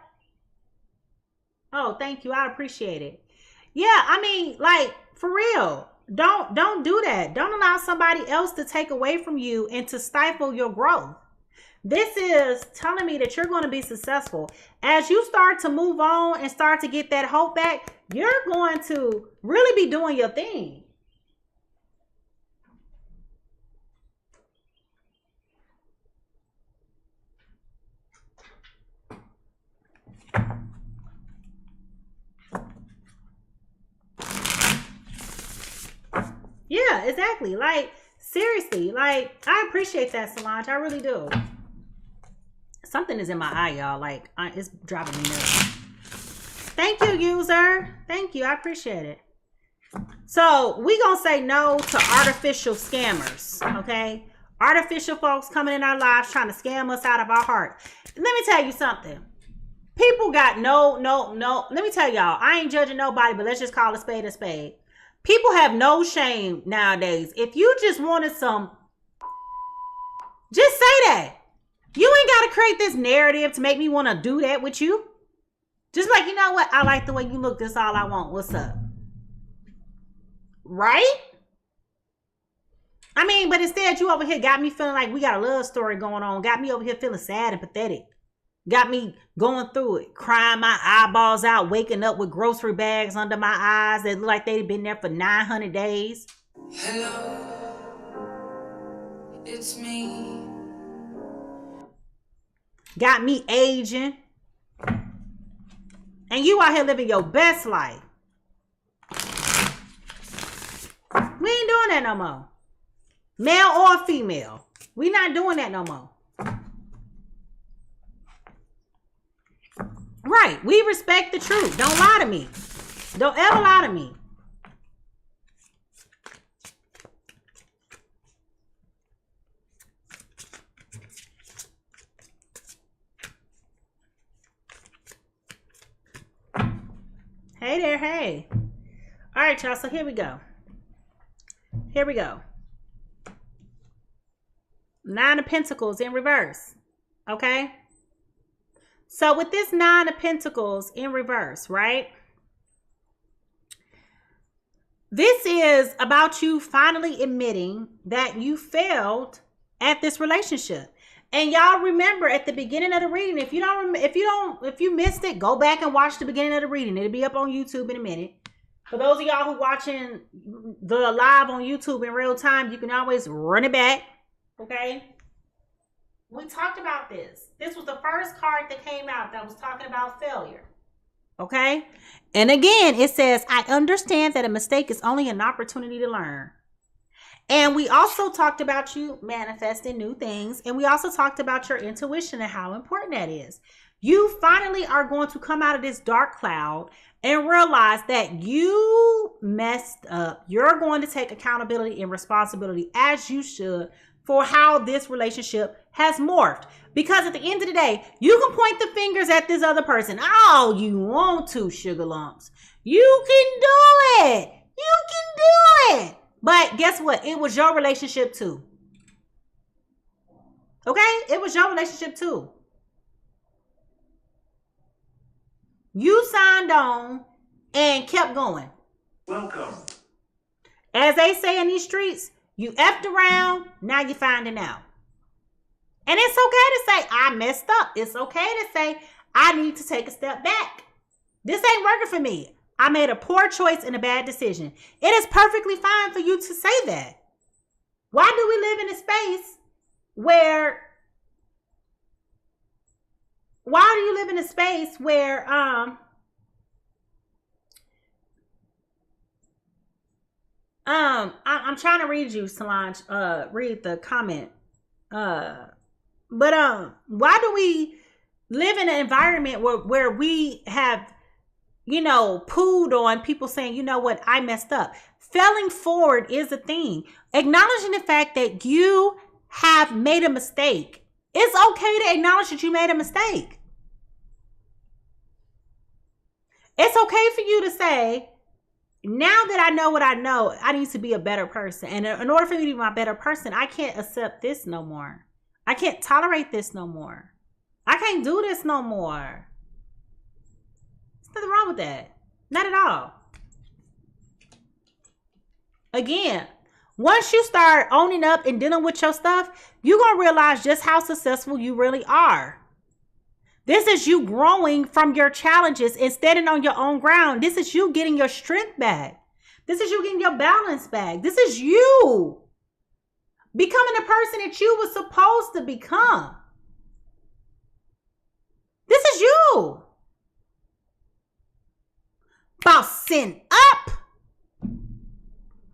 Oh, thank you. I appreciate it. Yeah, I mean, like, for real. Don't do that. Don't allow somebody else to take away from you and to stifle your growth. This is telling me that you're going to be successful. As you start to move on and start to get that hope back, you're going to really be doing your thing. Yeah, exactly. Like, seriously, like, I appreciate that, Solange. I really do. Something is in my eye, y'all. Like, it's driving me nuts. Thank you, user. Thank you. I appreciate it. So, we gonna say no to artificial scammers, okay? Artificial folks coming in our lives trying to scam us out of our heart. Let me tell you something. People got no. Let me tell y'all, I ain't judging nobody, but let's just call a spade a spade. People have no shame nowadays. If you just wanted some, just say that. You ain't got to create this narrative to make me want to do that with you. Just like, you know what? I like the way you look. That's all I want. What's up? Right? I mean, but instead you over here got me feeling like we got a love story going on. Got me over here feeling sad and pathetic. Got me going through it, crying my eyeballs out, waking up with grocery bags under my eyes that look like they'd been there for 900 days. Hello, it's me. Got me aging. And you out here living your best life. We ain't doing that no more. Male or female. We not doing that no more. Right. We respect the truth. Don't lie to me. Don't ever lie to me. Hey there, hey. All right, y'all. So here we go. Here we go. 9 of Pentacles in reverse. Okay? So with this 9 of Pentacles in reverse, right? This is about you finally admitting that you failed at this relationship. And y'all remember at the beginning of the reading, if you missed it, go back and watch the beginning of the reading. It'll be up on YouTube in a minute. For those of y'all who watching the live on YouTube in real time, you can always run it back. Okay? We talked about this. This was the first card that came out that was talking about failure. Okay? And again, it says, I understand that a mistake is only an opportunity to learn. And we also talked about you manifesting new things. And we also talked about your intuition and how important that is. You finally are going to come out of this dark cloud and realize that you messed up. You're going to take accountability and responsibility, as you should, for how this relationship has morphed. Because at the end of the day, you can point the fingers at this other person all you want to, sugar lumps. You can do it. You can do it. But guess what? It was your relationship too. Okay? It was your relationship too. You signed on and kept going. Welcome. As they say in these streets, you effed around, now you're finding out. And it's okay to say, I messed up. It's okay to say, I need to take a step back. This ain't working for me. I made a poor choice and a bad decision. It is perfectly fine for you to say that. Why do we live in a space where I'm trying to read you, Solange, read the comment. But why do we live in an environment where we have, pooed on people saying, you know what, I messed up. Failing forward is a thing. Acknowledging the fact that you have made a mistake. It's okay to acknowledge that you made a mistake. It's okay for you to say, now that I know what I know, I need to be a better person. And in order for me to be my better person, I can't accept this no more. I can't tolerate this no more. I can't do this no more. There's nothing wrong with that. Not at all. Again, once you start owning up and dealing with your stuff, you're going to realize just how successful you really are. This is you growing from your challenges and standing on your own ground. This is you getting your strength back. This is you getting your balance back. This is you becoming the person that you were supposed to become. This is you. Bossing up.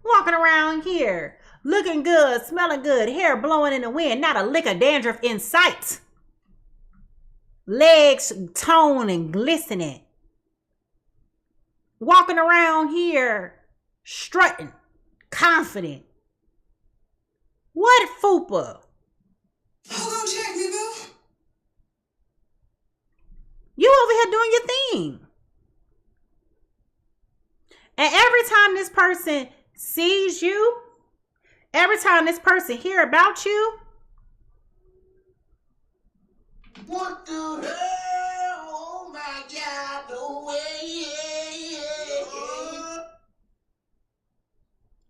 Walking around here, looking good, smelling good, hair blowing in the wind, not a lick of dandruff in sight. Legs toned and glistening. Walking around here, strutting, confident. What fupa? Hold on, check me, boo. You over here doing your thing. And every time this person sees you, every time this person hear about you, What the hell? Oh my God, no way.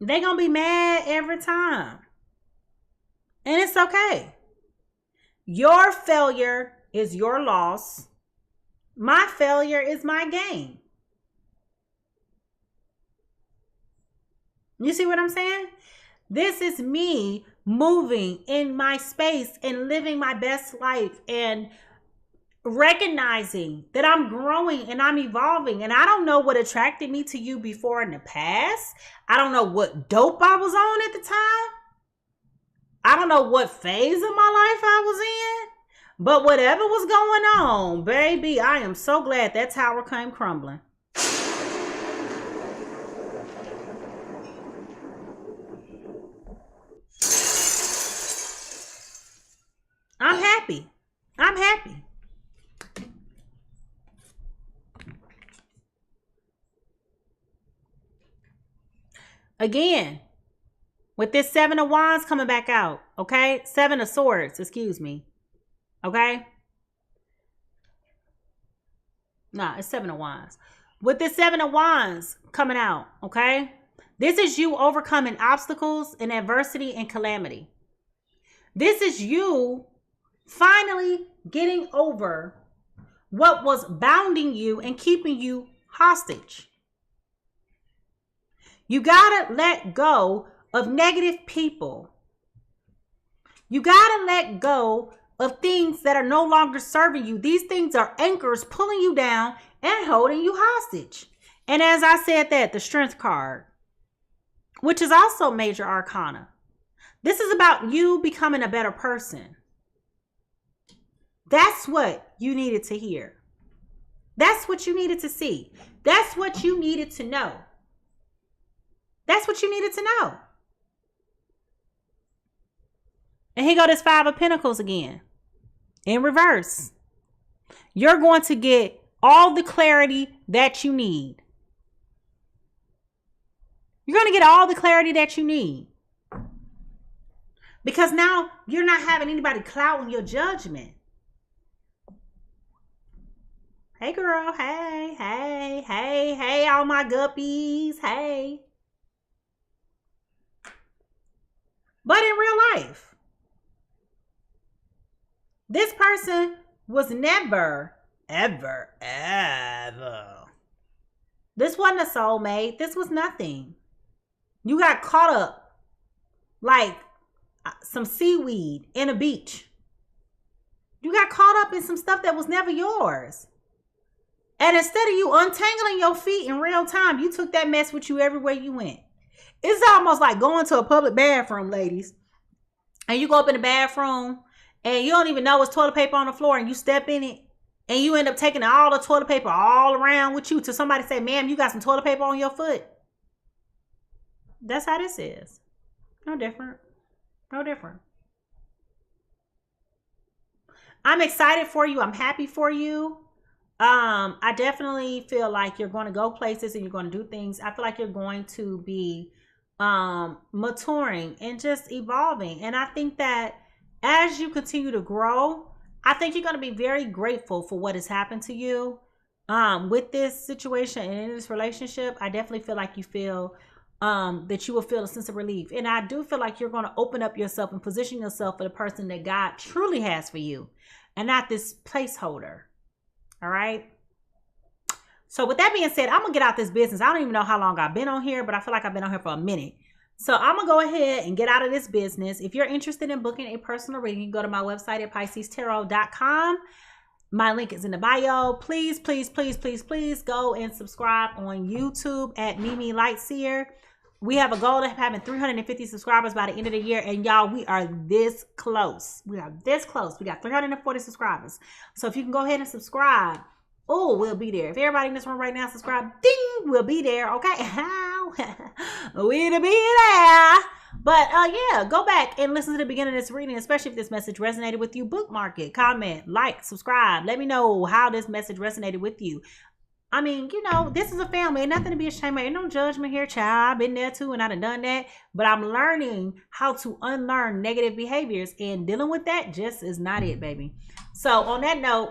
they gonna be mad every time. And it's okay. Your failure is your loss. My failure is my gain. You see what I'm saying? This is me moving in my space and living my best life and recognizing that I'm growing and I'm evolving. And I don't know what attracted me to you before in the past. I don't know what dope I was on at the time. I don't know what phase of my life I was in. But whatever was going on, baby, I am so glad that tower came crumbling. I'm happy. I'm happy. Again, with this 7 of Wands coming back out, okay? 7 of Swords, excuse me. Okay? Nah, it's 7 of Wands. With this 7 of Wands coming out, okay? This is you overcoming obstacles and adversity and calamity. This is you finally getting over what was bounding you and keeping you hostage. You gotta let go of negative people. You gotta let go of things that are no longer serving you. These things are anchors pulling you down and holding you hostage. And as I said that, the Strength card, which is also major arcana. This is about you becoming a better person. That's what you needed to hear. That's what you needed to see. That's what you needed to know. That's what you needed to know. And here go this Five of Pentacles again. In reverse. You're going to get all the clarity that you need. You're going to get all the clarity that you need. Because now you're not having anybody clouding your judgment. Hey girl, hey, hey, hey, hey, all my guppies, hey. But in real life, this person was never, ever, ever. This wasn't a soulmate. This was nothing. You got caught up like some seaweed in a beach. You got caught up in some stuff that was never yours. And instead of you untangling your feet in real time, you took that mess with you everywhere you went. It's almost like going to a public bathroom, ladies. And you go up in the bathroom and you don't even know it's toilet paper on the floor and you step in it and you end up taking all the toilet paper all around with you till somebody say, ma'am, you got some toilet paper on your foot. That's how this is. No different. No different. I'm excited for you. I'm happy for you. I definitely feel like you're going to go places and you're going to do things. I feel like you're going to be maturing and just evolving. And I think that as you continue to grow, I think you're going to be very grateful for what has happened to you with this situation and in this relationship. I definitely feel like you feel that you will feel a sense of relief. And I do feel like you're going to open up yourself and position yourself for the person that God truly has for you and not this placeholder. All right. So with that being said, I'm going to get out this business. I don't even know how long I've been on here, but I feel like I've been on here for a minute. So I'm going to go ahead and get out of this business. If you're interested in booking a personal reading, you can go to my website at PiscesTarot.com. My link is in the bio. Please, please, please, please, please go and subscribe on YouTube at MiMi Lightseer. We have a goal of having 350 subscribers by the end of the year. And y'all, we are this close. We are this close. We got 340 subscribers. So if you can go ahead and subscribe, oh, we'll be there. If everybody in this room right now subscribe, ding, we'll be there. Okay. We'll be there. But yeah, go back and listen to the beginning of this reading, especially if this message resonated with you. Bookmark it, comment, like, subscribe. Let me know how this message resonated with you. I mean, you know, this is a family. Ain't nothing to be ashamed of. Ain't no judgment here, child. I've been there too and I done done that. But I'm learning how to unlearn negative behaviors. And dealing with that just is not it, baby. So on that note,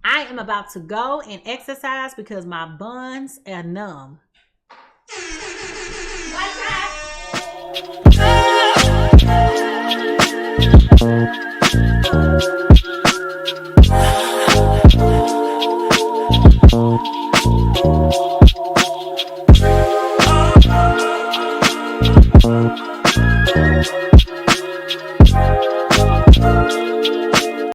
I am about to go and exercise because my buns are numb. Bye.